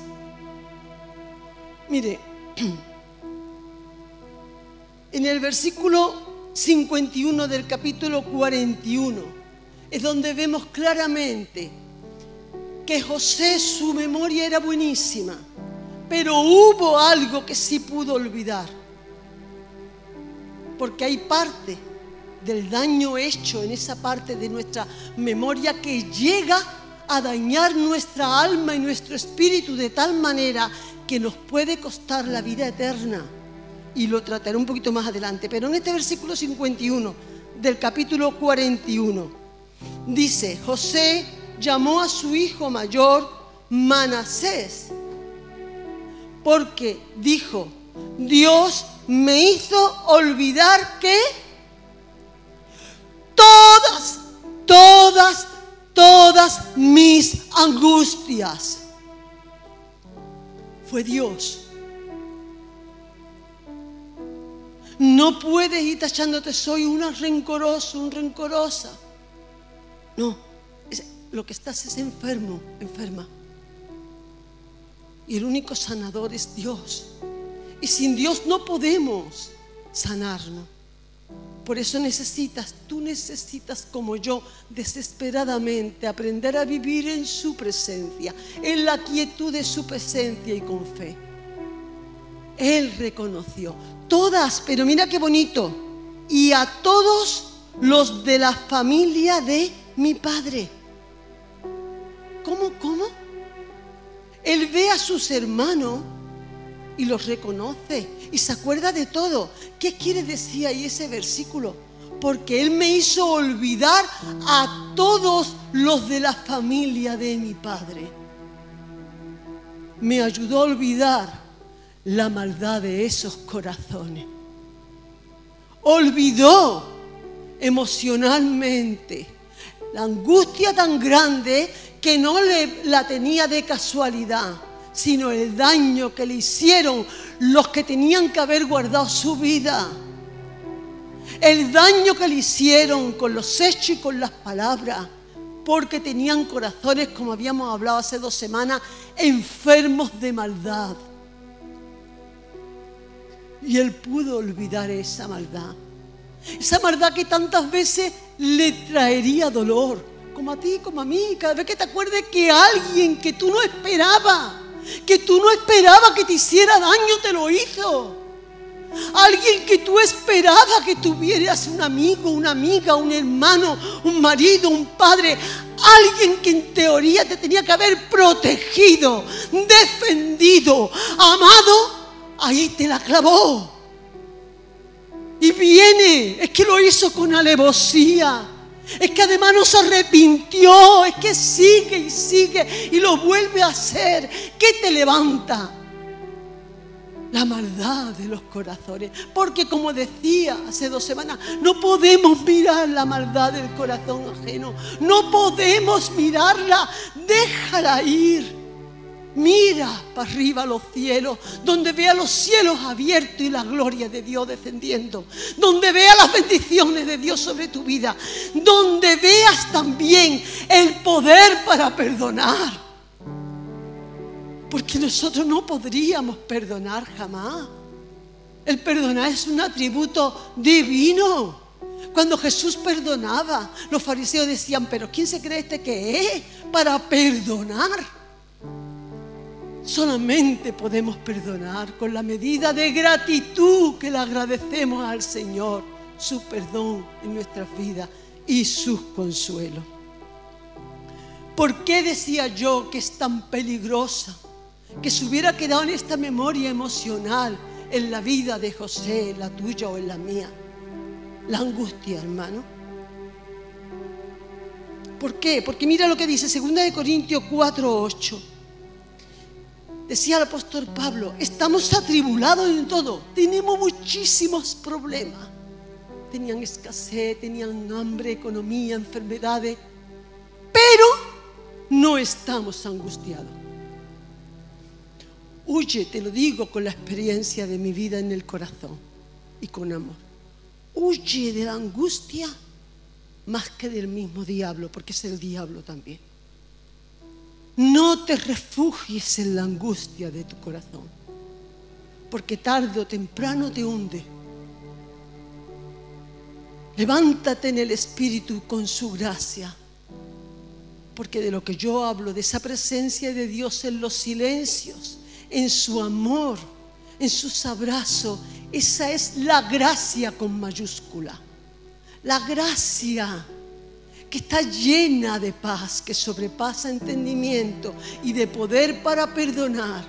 Mire, en el versículo 51 del capítulo 41 es donde vemos claramente que José, su memoria era buenísima, pero hubo algo que sí pudo olvidar, porque hay parte del daño hecho en esa parte de nuestra memoria que llega a dañar nuestra alma y nuestro espíritu de tal manera que nos puede costar la vida eterna. Y lo trataré un poquito más adelante, pero en este versículo 51 del capítulo 41 dice: José llamó a su hijo mayor Manasés, porque dijo: Dios me hizo olvidar que todas mis angustias. Fue Dios. No puedes ir tachándote, soy una rencoroso, un rencorosa. No, lo que estás es enfermo, enferma. Y el único sanador es Dios. Y sin Dios no podemos sanarnos. Por eso tú necesitas como yo, desesperadamente aprender a vivir en su presencia, en la quietud de su presencia y con fe. Él reconoció todas, pero mira qué bonito, y a todos los de la familia de mi padre. ¿Cómo? Él ve a sus hermanos y los reconoce y se acuerda de todo. ¿Qué quiere decir ahí ese versículo? Porque Él me hizo olvidar a todos los de la familia de mi padre. Me ayudó a olvidar la maldad de esos corazones. Olvidó emocionalmente la angustia tan grande que no la tenía de casualidad, sino el daño que le hicieron los que tenían que haber guardado su vida. El daño que le hicieron con los hechos y con las palabras, porque tenían corazones, como habíamos hablado hace 2 semanas, enfermos de maldad. Y Él pudo olvidar esa maldad que tantas veces le traería dolor, como a ti, como a mí. Cada vez que te acuerdes que alguien que tú no esperabas, que te hiciera daño, te lo hizo. Alguien que tú esperabas que tuvieras un amigo, una amiga, un hermano, un marido, un padre, alguien que en teoría te tenía que haber protegido, defendido, amado, ahí te la clavó. Y viene, es que lo hizo con alevosía, es que además no se arrepintió, es que sigue y sigue y lo vuelve a hacer. ¿Qué te levanta? La maldad de los corazones. Porque como decía hace 2 semanas, no podemos mirar la maldad del corazón ajeno. No podemos mirarla, déjala ir. Mira para arriba a los cielos, donde vea los cielos abiertos y la gloria de Dios descendiendo, donde vea las bendiciones de Dios sobre tu vida, donde veas también el poder para perdonar. Porque nosotros no podríamos perdonar jamás. El perdonar es un atributo divino. Cuando Jesús perdonaba, los fariseos decían: ¿pero quién se cree este que es para perdonar? Solamente podemos perdonar con la medida de gratitud que le agradecemos al Señor, su perdón en nuestras vidas y sus consuelos. ¿Por qué decía yo que es tan peligrosa? Que se hubiera quedado en esta memoria emocional en la vida de José, en la tuya o en la mía. La angustia, hermano. ¿Por qué? Porque mira lo que dice 2 Corintios 4:8. Decía el apóstol Pablo: estamos atribulados en todo, tenemos muchísimos problemas, tenían escasez, tenían hambre, economía, enfermedades, pero no estamos angustiados. Huye, te lo digo con la experiencia de mi vida en el corazón y con amor. Huye de la angustia más que del mismo diablo, porque es el diablo también. No te refugies en la angustia de tu corazón, porque tarde o temprano te hunde. Levántate en el Espíritu con su gracia, porque de lo que yo hablo, de esa presencia de Dios en los silencios, en su amor, en sus abrazos, esa es la gracia con mayúscula. La gracia que está llena de paz, que sobrepasa entendimiento y de poder para perdonar.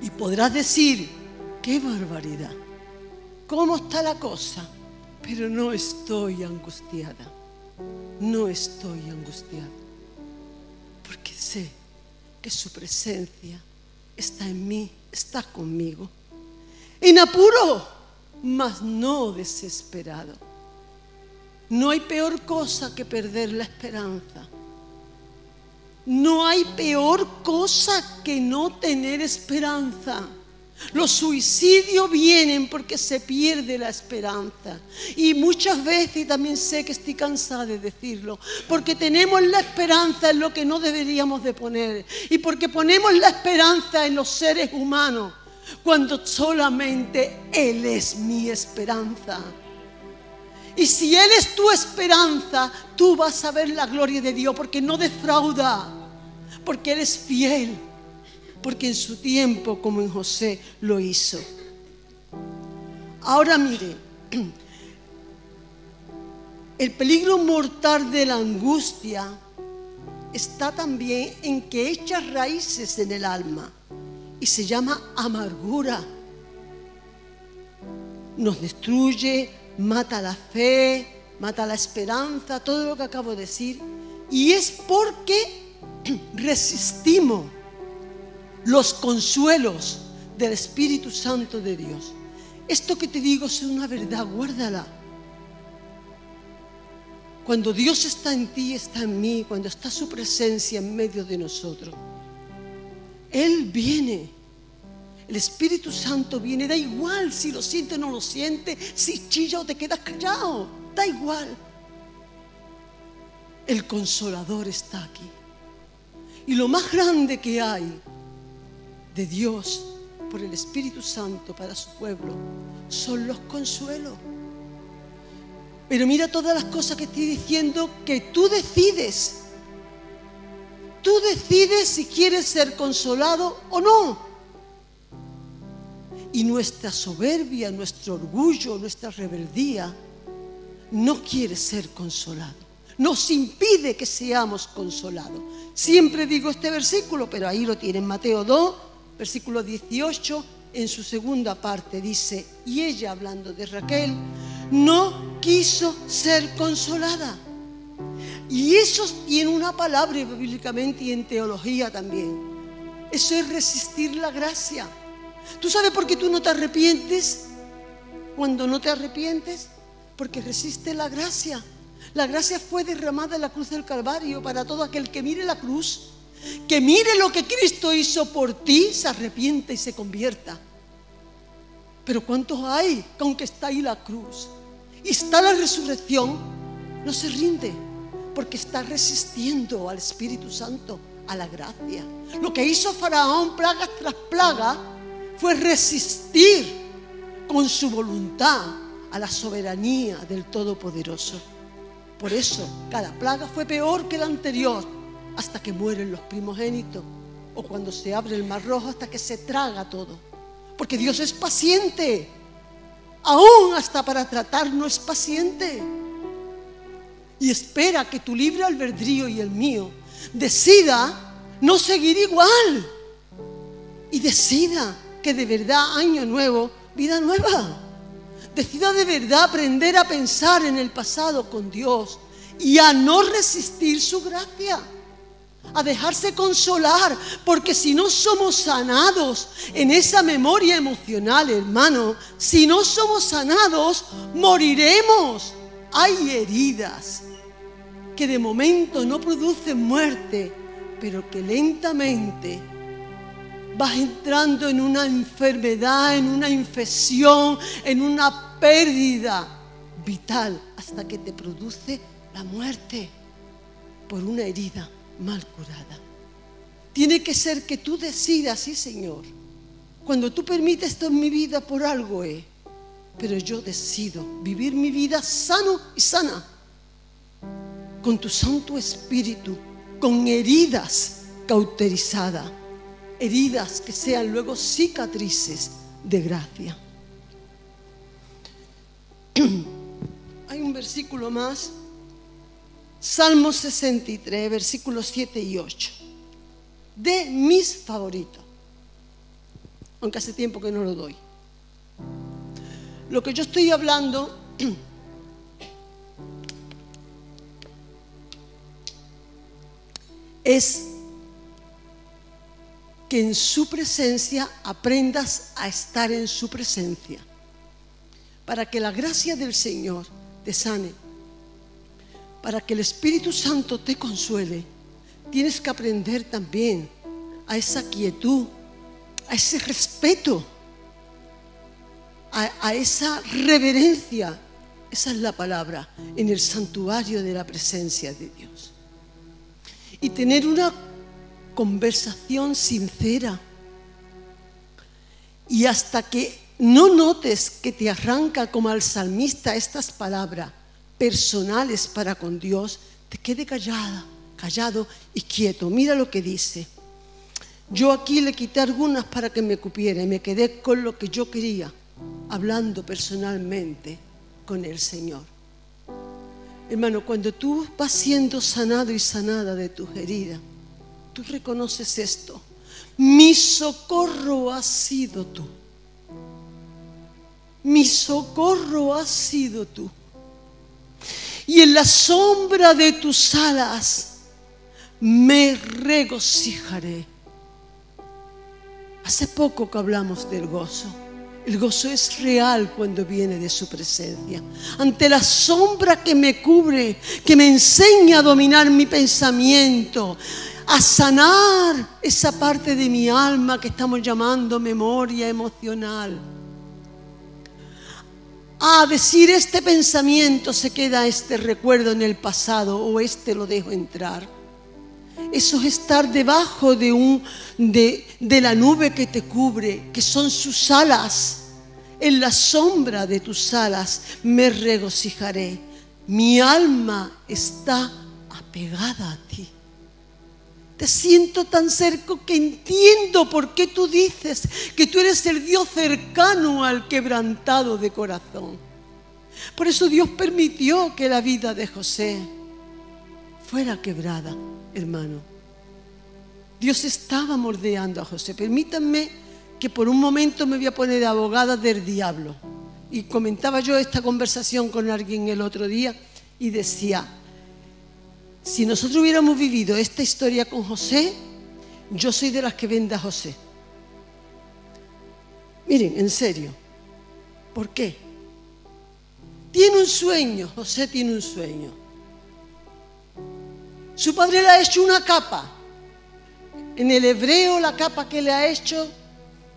Y podrás decir, qué barbaridad, ¿cómo está la cosa? Pero no estoy angustiada, no estoy angustiada, porque sé que su presencia está en mí, está conmigo. En apuro, mas no desesperado. No hay peor cosa que perder la esperanza. No hay peor cosa que no tener esperanza. Los suicidios vienen porque se pierde la esperanza. Y muchas veces, y también sé que estoy cansada de decirlo, porque tenemos la esperanza en lo que no deberíamos de poner. Y porque ponemos la esperanza en los seres humanos, cuando solamente Él es mi esperanza. Y si Él es tu esperanza, tú vas a ver la gloria de Dios, porque no defrauda, porque Él es fiel, porque en su tiempo, como en José, lo hizo. Ahora mire, el peligro mortal de la angustia está también en que echa raíces en el alma y se llama amargura. Nos destruye, mata la fe, mata la esperanza, todo lo que acabo de decir. Y es porque resistimos los consuelos del Espíritu Santo de Dios. Esto que te digo es una verdad, guárdala. Cuando Dios está en ti, está en mí, cuando está su presencia en medio de nosotros, Él viene. El Espíritu Santo viene, da igual si lo siente o no lo siente, si chilla o te quedas callado, da igual. El Consolador está aquí. Y lo más grande que hay de Dios por el Espíritu Santo para su pueblo son los consuelos. Pero mira todas las cosas que estoy diciendo, que tú decides. Tú decides si quieres ser consolado o no. Y nuestra soberbia, nuestro orgullo, nuestra rebeldía no quiere ser consolado. Nos impide que seamos consolados. Siempre digo este versículo, pero ahí lo tienen, Mateo 2, versículo 18, en su segunda parte dice, y ella, hablando de Raquel, no quiso ser consolada. Y eso tiene una palabra bíblicamente y en teología también. Eso es resistir la gracia. ¿Tú sabes por qué tú no te arrepientes? Cuando no te arrepientes, porque resiste la gracia. La gracia fue derramada en la cruz del Calvario para todo aquel que mire la cruz, que mire lo que Cristo hizo por ti, se arrepienta y se convierta. Pero ¿cuántos hay que aunque está ahí la cruz y está la resurrección, no se rinde? Porque está resistiendo al Espíritu Santo, a la gracia. Lo que hizo Faraón, plaga tras plaga, fue resistir con su voluntad a la soberanía del Todopoderoso. Por eso, cada plaga fue peor que la anterior, hasta que mueren los primogénitos, o cuando se abre el mar rojo, hasta que se traga todo. Porque Dios es paciente, aún hasta para tratarnos es paciente. Y espera que tu libre albedrío y el mío decida no seguir igual. Y decida que de verdad, año nuevo, vida nueva. Decida de verdad aprender a pensar en el pasado con Dios y a no resistir su gracia. a dejarse consolar, porque si no somos sanados en esa memoria emocional, hermano, si no somos sanados, moriremos. Hay heridas que de momento no producen muerte, pero que lentamente vas entrando en una enfermedad, en una infección, en una pérdida vital, hasta que te produce la muerte por una herida mal curada. Tiene que ser que tú decidas, sí, Señor, cuando tú permites esto en mi vida, por algo es, pero yo decido vivir mi vida sano y sana, con tu Santo Espíritu, con heridas cauterizadas, heridas que sean luego cicatrices de gracia. Hay un versículo más, Salmo 63, versículos 7 y 8, de mis favoritos, aunque hace tiempo que no lo doy. Lo que yo estoy hablando es que en su presencia aprendas a estar en su presencia, para que la gracia del Señor te sane, para que el Espíritu Santo te consuele. Tienes que aprender también a esa quietud, a ese respeto, a esa reverencia. Esa es la palabra, en el santuario de la presencia de Dios. Y tener una conversación sincera. Y hasta que no notes que te arranca como al salmista estas palabras personales para con Dios, te quede callado y quieto. Mira lo que dice. Yo aquí le quité algunas para que me cupiera y me quedé con lo que yo quería, hablando personalmente con el Señor. Hermano, cuando tú vas siendo sanado y sanada de tus heridas, tú reconoces esto: mi socorro has sido tú. Mi socorro has sido tú. Y en la sombra de tus alas me regocijaré. Hace poco que hablamos del gozo. El gozo es real cuando viene de su presencia. Ante la sombra que me cubre, que me enseña a dominar mi pensamiento, a sanar esa parte de mi alma que estamos llamando memoria emocional. A decir, este pensamiento se queda, este recuerdo en el pasado, o este lo dejo entrar. Eso es estar debajo de la nube que te cubre, que son sus alas. En la sombra de tus alas me regocijaré. Mi alma está apegada a ti. Te siento tan cerca que entiendo por qué tú dices que tú eres el Dios cercano al quebrantado de corazón. Por eso Dios permitió que la vida de José fuera quebrada, hermano. Dios estaba moldeando a José. Permítanme que por un momento me voy a poner de abogada del diablo. Y comentaba yo esta conversación con alguien el otro día y decía, si nosotros hubiéramos vivido esta historia con José, yo soy de las que vende a José. Miren, en serio. ¿Por qué? Tiene un sueño, José tiene un sueño. Su padre le ha hecho una capa. En el hebreo la capa que le ha hecho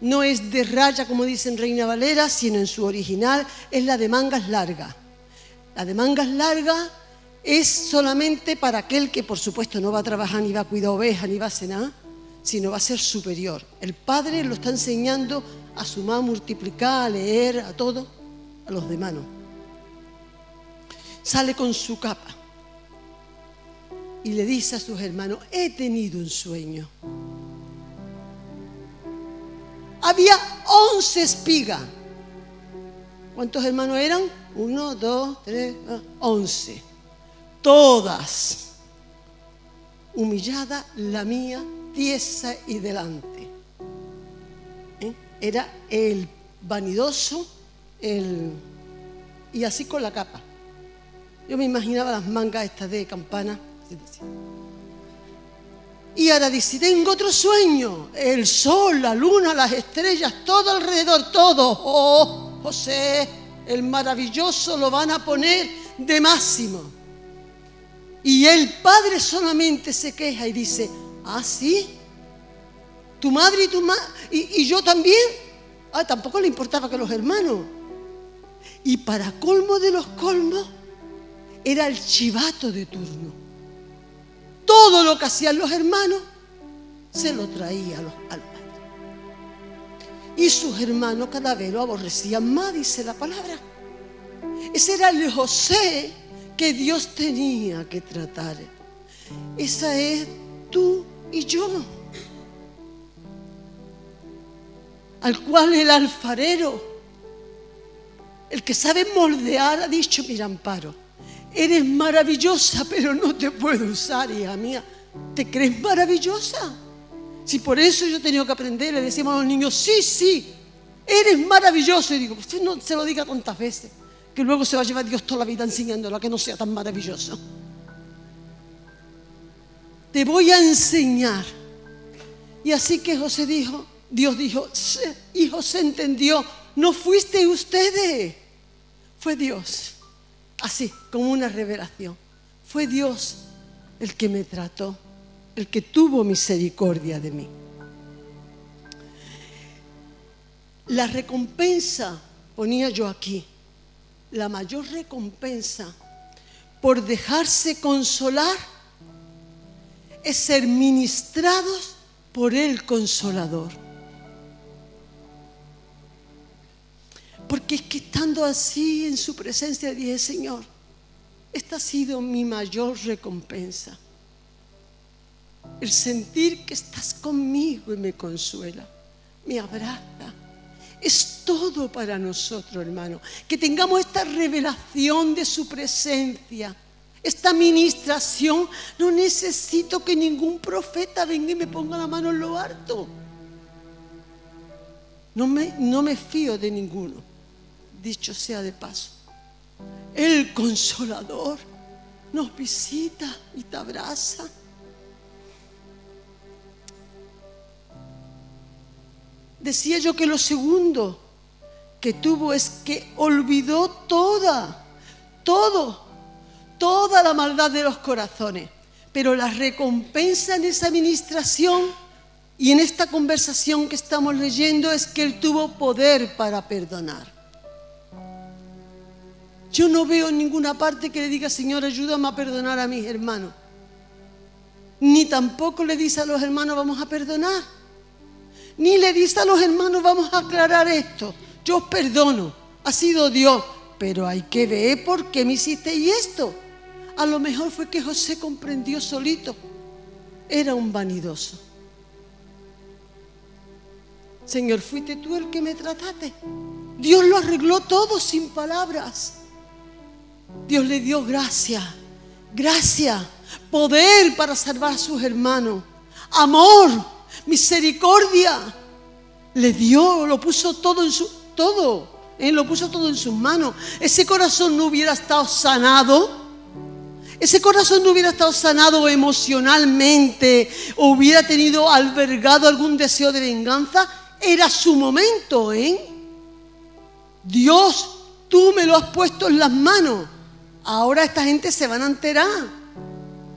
no es de raya como dicen Reina Valera, sino en su original es la de mangas largas. La de mangas largas es solamente para aquel que por supuesto no va a trabajar, ni va a cuidar ovejas, ni va a hacer nada, sino va a ser superior. El padre lo está enseñando a sumar, multiplicar, a leer, a todo, a los demás no. Sale con su capa y le dice a sus hermanos, he tenido un sueño. Había 11 espigas. ¿Cuántos hermanos eran? 1, 2, 3, 11. Todas humilladas, la mía tiesa y delante. Era el vanidoso, y así con la capa. Yo me imaginaba las mangas estas de campana. Y ahora dice, tengo otro sueño. El sol, la luna, las estrellas, todo alrededor, todo. Oh, José, el maravilloso lo van a poner de máximo. Y el padre solamente se queja y dice, ¿ah, sí? ¿Tu madre y yo también? Ah, tampoco le importaba que los hermanos. Y para colmo de los colmos, era el chivato de turno. Todo lo que hacían los hermanos se lo traía al padre. Y sus hermanos cada vez lo aborrecían más, dice la palabra. Ese era el José que Dios tenía que tratar. Esa es tú y yo. Al cual el alfarero, el que sabe moldear, ha dicho, mira, Amparo, eres maravillosa, pero no te puedo usar, hija mía. ¿Te crees maravillosa? Si por eso yo he tenido que aprender, le decimos a los niños, sí, sí, eres maravilloso. Y digo, usted no se lo diga tantas veces, que luego se va a llevar Dios toda la vida enseñándola a que no sea tan maravilloso. Te voy a enseñar. Y así que José dijo, Dios dijo, y José entendió, no fuiste ustedes, fue Dios. Así, como una revelación. Fue Dios el que me trató, el que tuvo misericordia de mí. La recompensa, ponía yo aquí, la mayor recompensa por dejarse consolar es ser ministrados por el Consolador. Porque es que estando así en su presencia dije, Señor, esta ha sido mi mayor recompensa. El sentir que estás conmigo y me consuela, me abraza. Es todo para nosotros, hermano. Que tengamos esta revelación de su presencia, esta ministración. No necesito que ningún profeta venga y me ponga la mano en lo alto. No me fío de ninguno. Dicho sea de paso, el Consolador nos visita y te abraza. Decía yo que lo segundo que tuvo es que olvidó toda la maldad de los corazones. Pero la recompensa en esa administración y en esta conversación que estamos leyendo es que él tuvo poder para perdonar. Yo no veo en ninguna parte que le diga, Señor, ayúdame a perdonar a mis hermanos. Ni tampoco le dice a los hermanos, vamos a perdonar. Ni le dice a los hermanos, vamos a aclarar esto. Yo os perdono, ha sido Dios, pero hay que ver por qué me hicisteis esto. A lo mejor fue que José comprendió solito. Era un vanidoso. Señor, fuiste tú el que me trataste. Dios lo arregló todo sin palabras. Dios le dio gracia, poder para salvar a sus hermanos, amor, misericordia. Le dio, lo puso todo en Él lo puso todo en sus manos. Ese corazón no hubiera estado sanado. Ese corazón no hubiera estado sanado emocionalmente o hubiera tenido albergado algún deseo de venganza. Era su momento, Dios, tú me lo has puesto en las manos. Ahora esta gente se van a enterar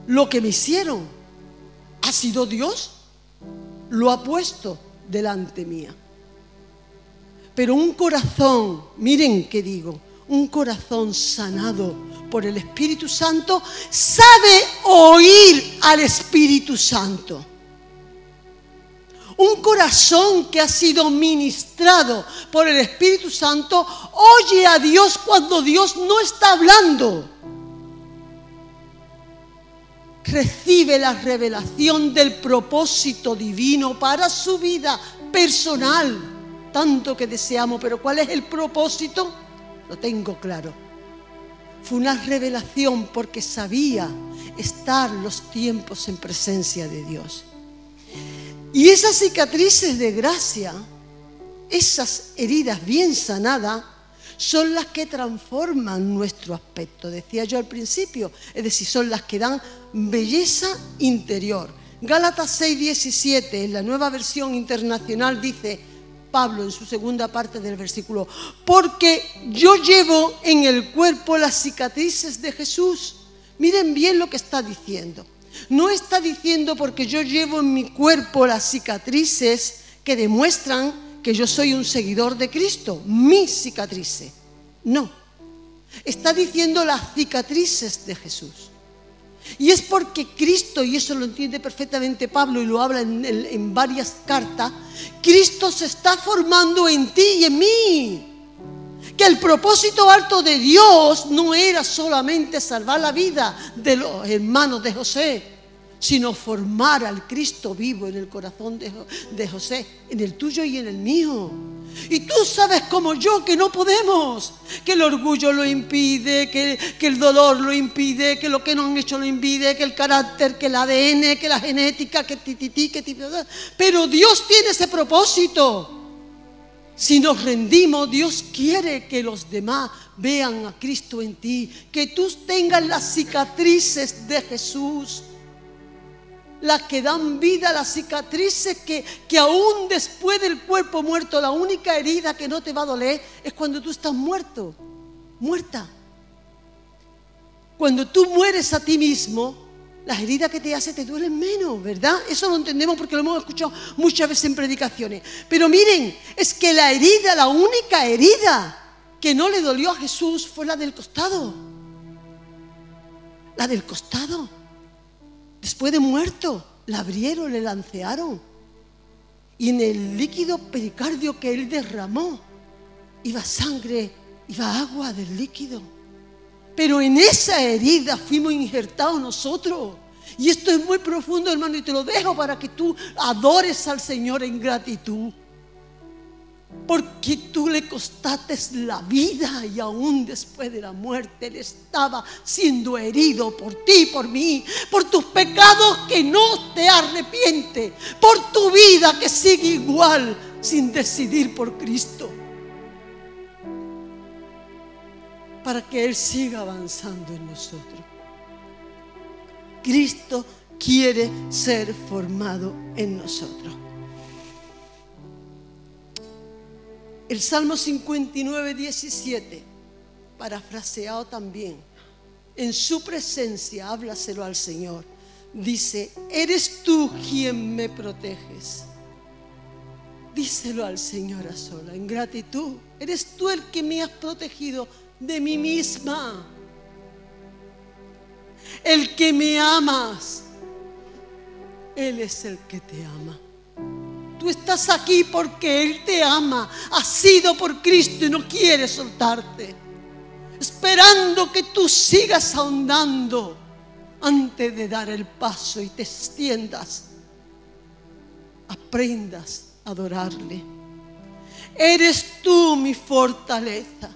lo que me hicieron. ¿Ha sido Dios? Lo ha puesto delante mía. Pero un corazón, miren qué digo, un corazón sanado por el Espíritu Santo sabe oír al Espíritu Santo. Un corazón que ha sido ministrado por el Espíritu Santo oye a Dios cuando Dios no está hablando. Recibe la revelación del propósito divino para su vida personal. Tanto que deseamos, pero ¿cuál es el propósito? Lo tengo claro. Fue una revelación porque sabía estar los tiempos en presencia de Dios. Y esas cicatrices de gracia, esas heridas bien sanadas, son las que transforman nuestro aspecto. Decía yo al principio, es decir, son las que dan belleza interior. Gálatas 6:17, en la Nueva Versión Internacional, dice Pablo en su segunda parte del versículo: porque yo llevo en el cuerpo las cicatrices de Jesús. Miren bien lo que está diciendo. No está diciendo porque yo llevo en mi cuerpo las cicatrices que demuestran que yo soy un seguidor de Cristo, mis cicatrices. No, está diciendo las cicatrices de Jesús. Y es porque Cristo, y eso lo entiende perfectamente Pablo y lo habla en varias cartas, Cristo se está formando en ti y en mí. Que el propósito alto de Dios no era solamente salvar la vida de los hermanos de José, sino formar al Cristo vivo en el corazón de José, en el tuyo y en el mío. Y tú sabes como yo que no podemos, que el orgullo lo impide, que el dolor lo impide, que lo que nos han hecho lo impide, que el carácter, que el ADN, que la genética, que pero Dios tiene ese propósito. Si nos rendimos, Dios quiere que los demás vean a Cristo en ti, que tú tengas las cicatrices de Jesús, las que dan vida, las cicatrices que aún después del cuerpo muerto, la única herida que no te va a doler es cuando tú estás muerto, muerta. Cuando tú mueres a ti mismo, las heridas que te hace te duelen menos, ¿verdad? Eso lo entendemos porque lo hemos escuchado muchas veces en predicaciones. Pero miren, es que la herida, la única herida que no le dolió a Jesús fue la del costado. La del costado. Después de muerto, la abrieron, le lancearon. Y en el líquido pericardio que él derramó, iba sangre, iba agua del líquido. Pero en esa herida fuimos injertados nosotros. Y esto es muy profundo, hermano, y te lo dejo para que tú adores al Señor en gratitud. Porque tú le costaste la vida y aún después de la muerte Él estaba siendo herido por ti y por mí, por tus pecados que no te arrepientes, por tu vida que sigue igual sin decidir por Cristo, para que Él siga avanzando en nosotros. Cristo quiere ser formado en nosotros. El Salmo 59:17, parafraseado también, en su presencia, háblaselo al Señor, dice: eres tú quien me proteges. Díselo al Señor a sola, en gratitud. Eres tú el que me has protegido de mí misma. El que me amas, Él es el que te ama. Tú estás aquí porque Él te ama, has sido por Cristo y no quiere soltarte, esperando que tú sigas ahondando antes de dar el paso y te extiendas, aprendas a adorarle. Eres tú mi fortaleza.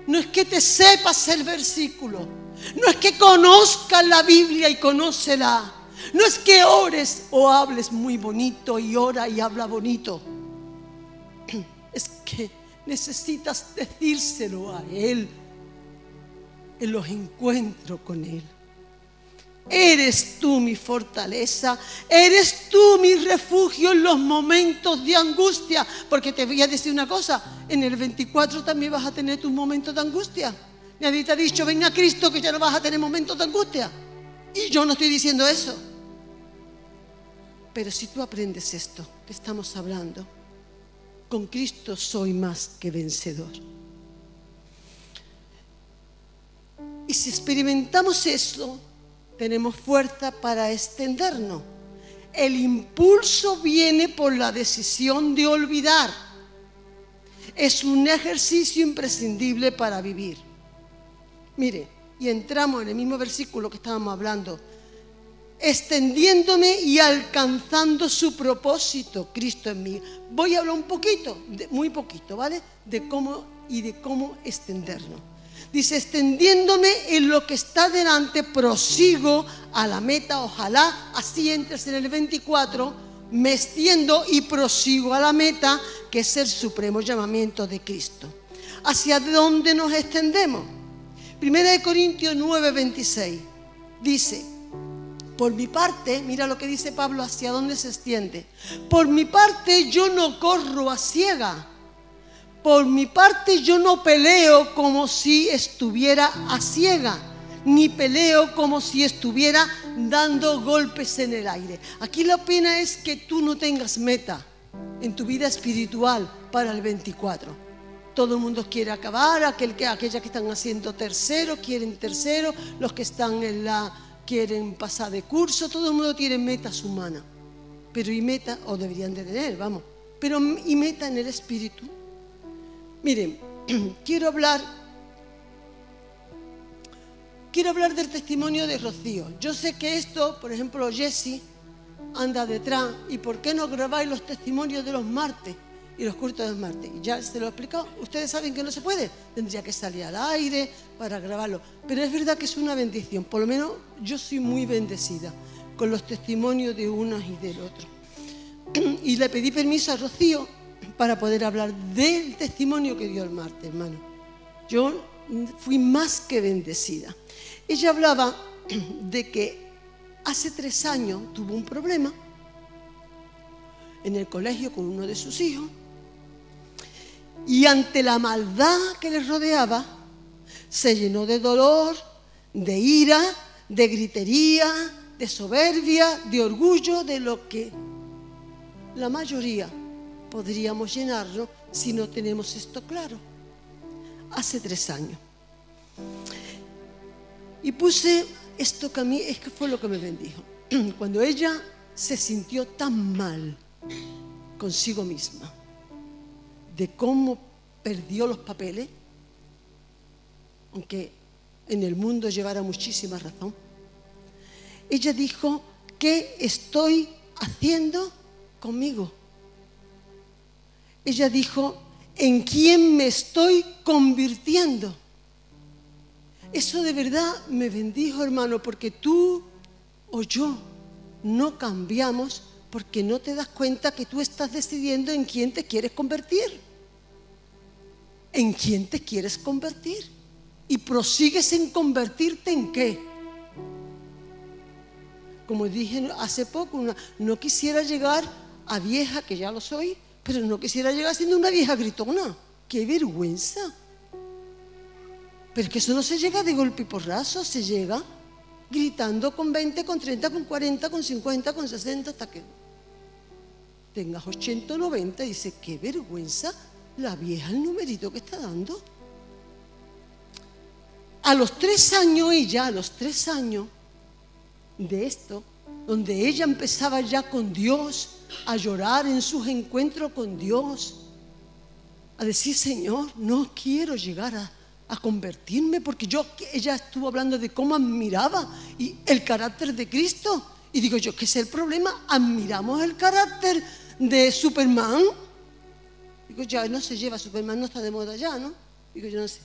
No es que te sepas el versículo, no es que conozcas la Biblia y conócela. No es que ores o hables muy bonito y ora y habla bonito. Es que necesitas decírselo a Él en los encuentros con Él. Eres tú mi fortaleza, eres tú mi refugio en los momentos de angustia. Porque te voy a decir una cosa, en el 24 también vas a tener tus momentos de angustia. Nadie te ha dicho, ven a Cristo que ya no vas a tener momentos de angustia. Y yo no estoy diciendo eso. Pero si tú aprendes esto que estamos hablando, con Cristo soy más que vencedor. Y si experimentamos eso, tenemos fuerza para extendernos. El impulso viene por la decisión de olvidar. Es un ejercicio imprescindible para vivir. Mire, y entramos en el mismo versículo que estábamos hablando. Extendiéndome y alcanzando su propósito, Cristo en mí. Voy a hablar un poquito, muy poquito, ¿vale? De cómo extendernos. Dice, extendiéndome en lo que está delante, prosigo a la meta. Ojalá así entres en el 24, me extiendo y prosigo a la meta, que es el supremo llamamiento de Cristo. ¿Hacia dónde nos extendemos? 1 Corintios 9:26 dice: Por mi parte, mira lo que dice Pablo, hacia dónde se extiende. Por mi parte yo no corro a ciega. Por mi parte yo no peleo como si estuviera a ciega, ni peleo como si estuviera dando golpes en el aire. Aquí la pena es que tú no tengas meta en tu vida espiritual para el 24. Todo el mundo quiere acabar, aquellas que están haciendo tercero quieren tercero, los que están quieren pasar de curso, todo el mundo tiene metas humanas. Pero y meta, o deberían de tener, vamos, pero y meta en el espíritu. Miren, quiero hablar del testimonio de Rocío. Yo sé que esto, por ejemplo, Jessy anda detrás. ¿Y por qué no grabáis los testimonios de los martes y los cultos de los martes? Y ya se lo he explicado. Ustedes saben que no se puede. Tendría que salir al aire para grabarlo. Pero es verdad que es una bendición. Por lo menos yo soy muy bendecida con los testimonios de unos y del otro. Y le pedí permiso a Rocío para poder hablar del testimonio que dio el martes, hermano. Yo fui más que bendecida. Ella hablaba de que hace 3 años tuvo un problema en el colegio con uno de sus hijos y ante la maldad que les rodeaba se llenó de dolor, de ira, de gritería, de soberbia, de orgullo, de lo que la mayoría podríamos llenarlo si no tenemos esto claro. Hace 3 años. Y puse esto que a mí es que fue lo que me bendijo. Cuando ella se sintió tan mal consigo misma, de cómo perdió los papeles, aunque en el mundo llevara muchísima razón, ella dijo: ¿qué estoy haciendo conmigo? Ella dijo: ¿en quién me estoy convirtiendo? Eso de verdad me bendijo, hermano, porque tú o yo no cambiamos porque no te das cuenta que tú estás decidiendo en quién te quieres convertir. ¿En quién te quieres convertir? Y prosigues en convertirte ¿en qué? Como dije hace poco, no quisiera llegar a vieja, que ya lo soy, pero no quisiera llegar siendo una vieja gritona. ¡Qué vergüenza! Pero es que eso no se llega de golpe y porrazo, se llega gritando con 20, con 30, con 40, con 50, con 60, hasta que tengas 80 o 90 y dices: ¡qué vergüenza la vieja el numerito que está dando! A los 3 años ella, a los 3 años de esto, donde ella empezaba ya con Dios, a llorar en sus encuentros con Dios, a decir: Señor, no quiero llegar a convertirme, porque ella estuvo hablando de cómo admiraba y el carácter de Cristo, y digo yo, ¿qué es el problema? Admiramos el carácter de Superman. Digo, ya no se lleva, Superman no está de moda ya, ¿no? Digo, yo no sé.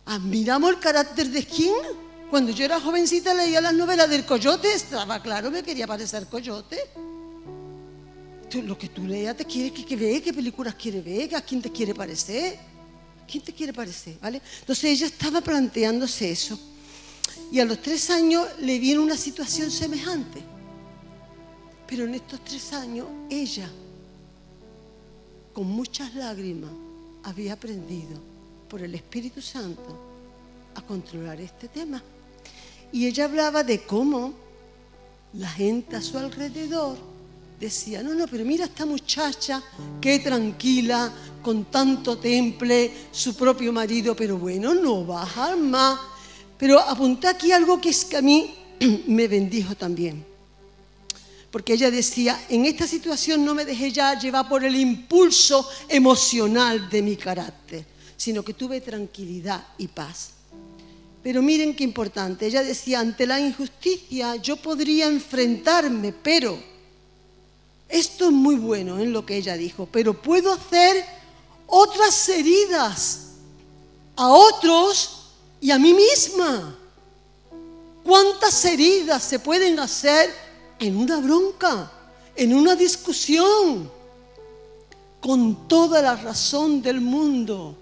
¿Admiramos el carácter de quién? Cuando yo era jovencita leía las novelas del Coyote, estaba claro que quería parecer Coyote. Lo que tú leas te quiere que ve, qué películas quiere ver, a quién te quiere parecer. ¿Quién te quiere parecer? ¿Vale? Entonces ella estaba planteándose eso. Y a los 3 años le viene una situación semejante. Pero en estos 3 años ella, con muchas lágrimas, había aprendido por el Espíritu Santo a controlar este tema. Y ella hablaba de cómo la gente a su alrededor decía: no, pero mira esta muchacha, qué tranquila, con tanto temple, su propio marido, pero bueno, no baja más. Pero apunté aquí algo que es que a mí me bendijo también. Porque ella decía: en esta situación no me dejé ya llevar por el impulso emocional de mi carácter, sino que tuve tranquilidad y paz. Pero miren qué importante, ella decía: ante la injusticia yo podría enfrentarme, pero esto es muy bueno en lo que ella dijo, pero puedo hacer otras heridas a otros y a mí misma. ¿Cuántas heridas se pueden hacer en una bronca, en una discusión? Con toda la razón del mundo.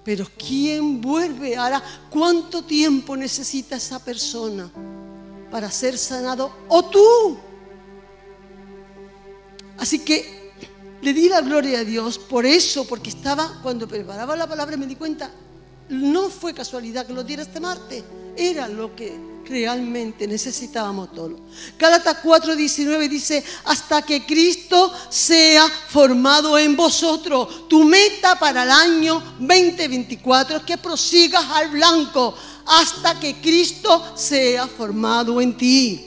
Pero ¿quién vuelve? Ahora, ¿cuánto tiempo necesita esa persona para ser sanado o tú. Así que le di la gloria a Dios por eso, porque cuando preparaba la palabra me di cuenta, no fue casualidad que lo diera este martes, era lo que realmente necesitábamos todos. Gálatas 4:19 dice, hasta que Cristo sea formado en vosotros. Tu meta para el año 2024 es que prosigas al blanco hasta que Cristo sea formado en ti.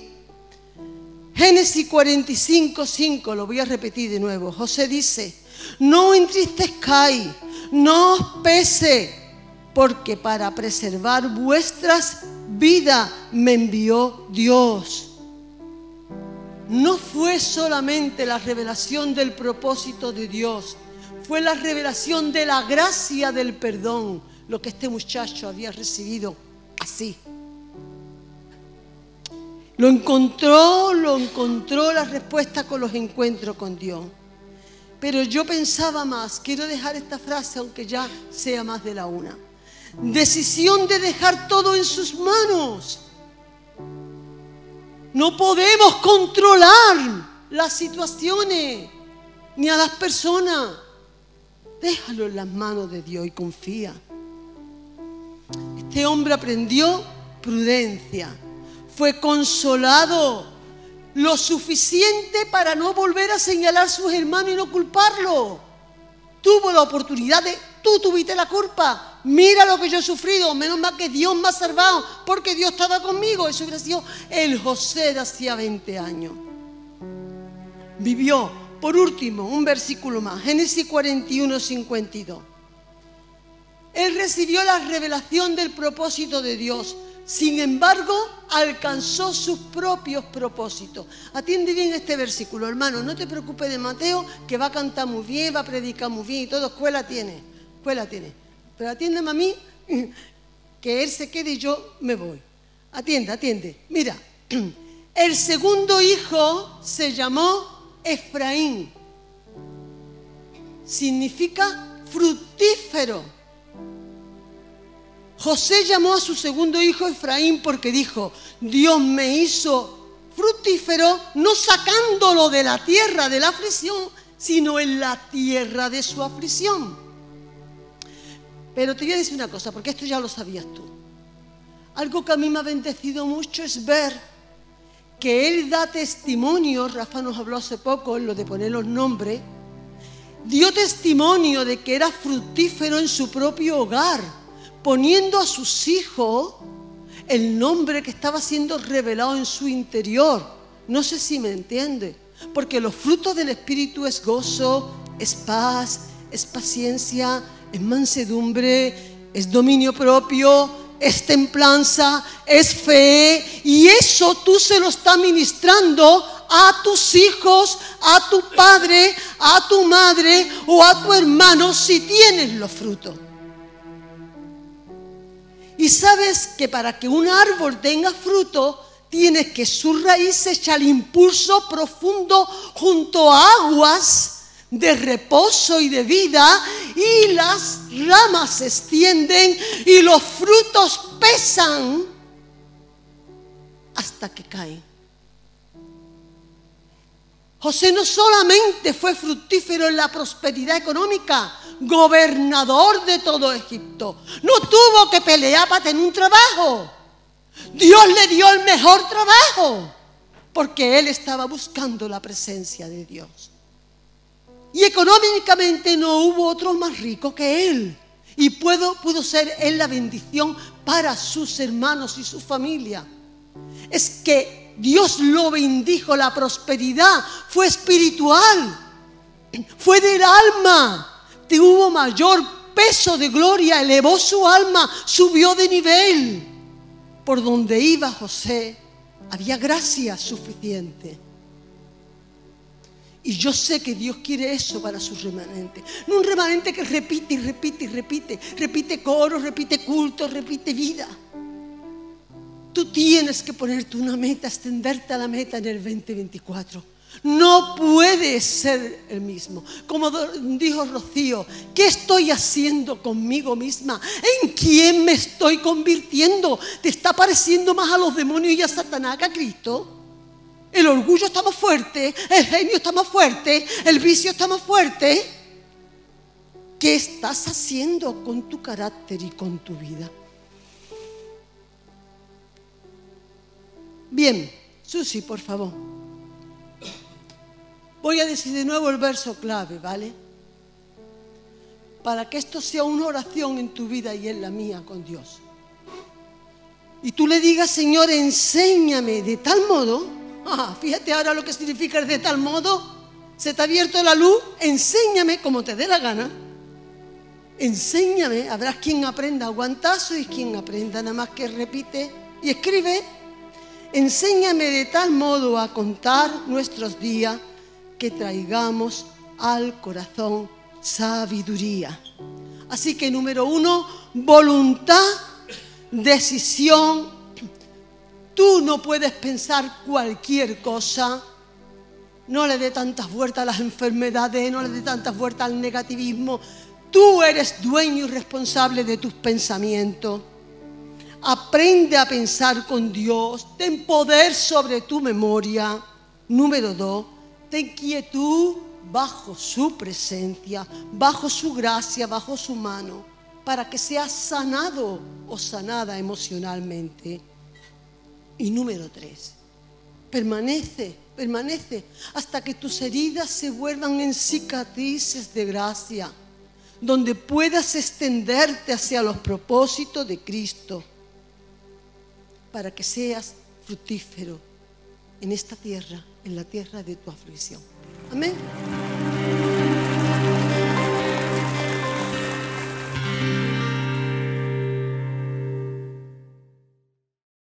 Génesis 45:5, lo voy a repetir de nuevo. José dice, no entristezcáis, no os pese, porque para preservar vuestras vidas me envió Dios. No fue solamente la revelación del propósito de Dios, fue la revelación de la gracia del perdón, lo que este muchacho había recibido así. Lo encontró la respuesta con los encuentros con Dios. Pero yo pensaba más, quiero dejar esta frase aunque ya sea más de la una. Decisión de dejar todo en sus manos. No podemos controlar las situaciones ni a las personas. Déjalo en las manos de Dios y confía. Este hombre aprendió prudencia. Fue consolado lo suficiente para no volver a señalar a sus hermanos y no culparlo. Tuvo la oportunidad de, tú tuviste la culpa, mira lo que yo he sufrido, menos mal que Dios me ha salvado, porque Dios estaba conmigo. Eso hubiera sido el José de hacía 20 años. Vivió, por último, un versículo más, Génesis 41:52. Él recibió la revelación del propósito de Dios. Sin embargo, alcanzó sus propios propósitos. Atiende bien este versículo, hermano. No te preocupes de Mateo, que va a cantar muy bien, va a predicar muy bien y todo. Escuela tiene. Pero atiéndeme a mí, que él se quede y yo me voy. Atiende. Mira, el segundo hijo se llamó Efraín. Significa fructífero. José llamó a su segundo hijo Efraín porque dijo, Dios me hizo fructífero no sacándolo de la tierra de la aflicción, sino en la tierra de su aflicción. Pero te voy a decir una cosa, porque esto ya lo sabías tú. Algo que a mí me ha bendecido mucho es ver que él da testimonio. Rafa nos habló hace poco en lo de poner los nombres. Dio testimonio de que era fructífero en su propio hogar, poniendo a sus hijos el nombre que estaba siendo revelado en su interior. No sé si me entiende, porque los frutos del Espíritu es gozo, es paz, es paciencia, es mansedumbre, es dominio propio, es templanza, es fe, y eso tú se lo estás ministrando a tus hijos, a tu padre, a tu madre o a tu hermano si tienes los frutos. Y sabes que para que un árbol tenga fruto, tienes que sus raíces echar impulso profundo junto a aguas de reposo y de vida, y las ramas se extienden y los frutos pesan hasta que caen. José no solamente fue fructífero en la prosperidad económica, gobernador de todo Egipto, no tuvo que pelear para tener un trabajo. Dios le dio el mejor trabajo, porque él estaba buscando la presencia de Dios. Y económicamente no hubo otro más rico que él. Y pudo ser él la bendición para sus hermanos y su familia. Es que Dios lo bendijo, la prosperidad fue espiritual, fue del alma, tuvo mayor peso de gloria, elevó su alma, subió de nivel. Por donde iba José había gracia suficiente. Y yo sé que Dios quiere eso para su remanente. No un remanente que repite y repite y repite. Repite coro, repite culto, repite vida. Tú tienes que ponerte una meta, extenderte a la meta en el 2024. No puedes ser el mismo. Como dijo Rocío, ¿qué estoy haciendo conmigo misma? ¿En quién me estoy convirtiendo? ¿Te está pareciendo más a los demonios y a Satanás que a Cristo? El orgullo está más fuerte, el genio está más fuerte, el vicio está más fuerte. ¿Qué estás haciendo con tu carácter y con tu vida? Bien, Susi, por favor. Voy a decir de nuevo el verso clave, ¿vale? Para que esto sea una oración en tu vida y en la mía con Dios. Y tú le digas, Señor, enséñame de tal modo. Fíjate ahora lo que significa de tal modo. Se te ha abierto la luz, enséñame como te dé la gana. Enséñame, habrá quien aprenda a guantazo y quien aprenda nada más que repite y escribe. Enséñame de tal modo a contar nuestros días que traigamos al corazón sabiduría. Así que número 1, voluntad, decisión. Tú no puedes pensar cualquier cosa. No le dé tantas vueltas a las enfermedades, no le dé tantas vueltas al negativismo. Tú eres dueño y responsable de tus pensamientos. Aprende a pensar con Dios. Ten poder sobre tu memoria. Número 2, ten quietud bajo su presencia, bajo su gracia, bajo su mano, para que seas sanado o sanada emocionalmente. Y número 3, permanece hasta que tus heridas se vuelvan en cicatrices de gracia, donde puedas extenderte hacia los propósitos de Cristo, para que seas fructífero en esta tierra, en la tierra de tu aflicción. Amén.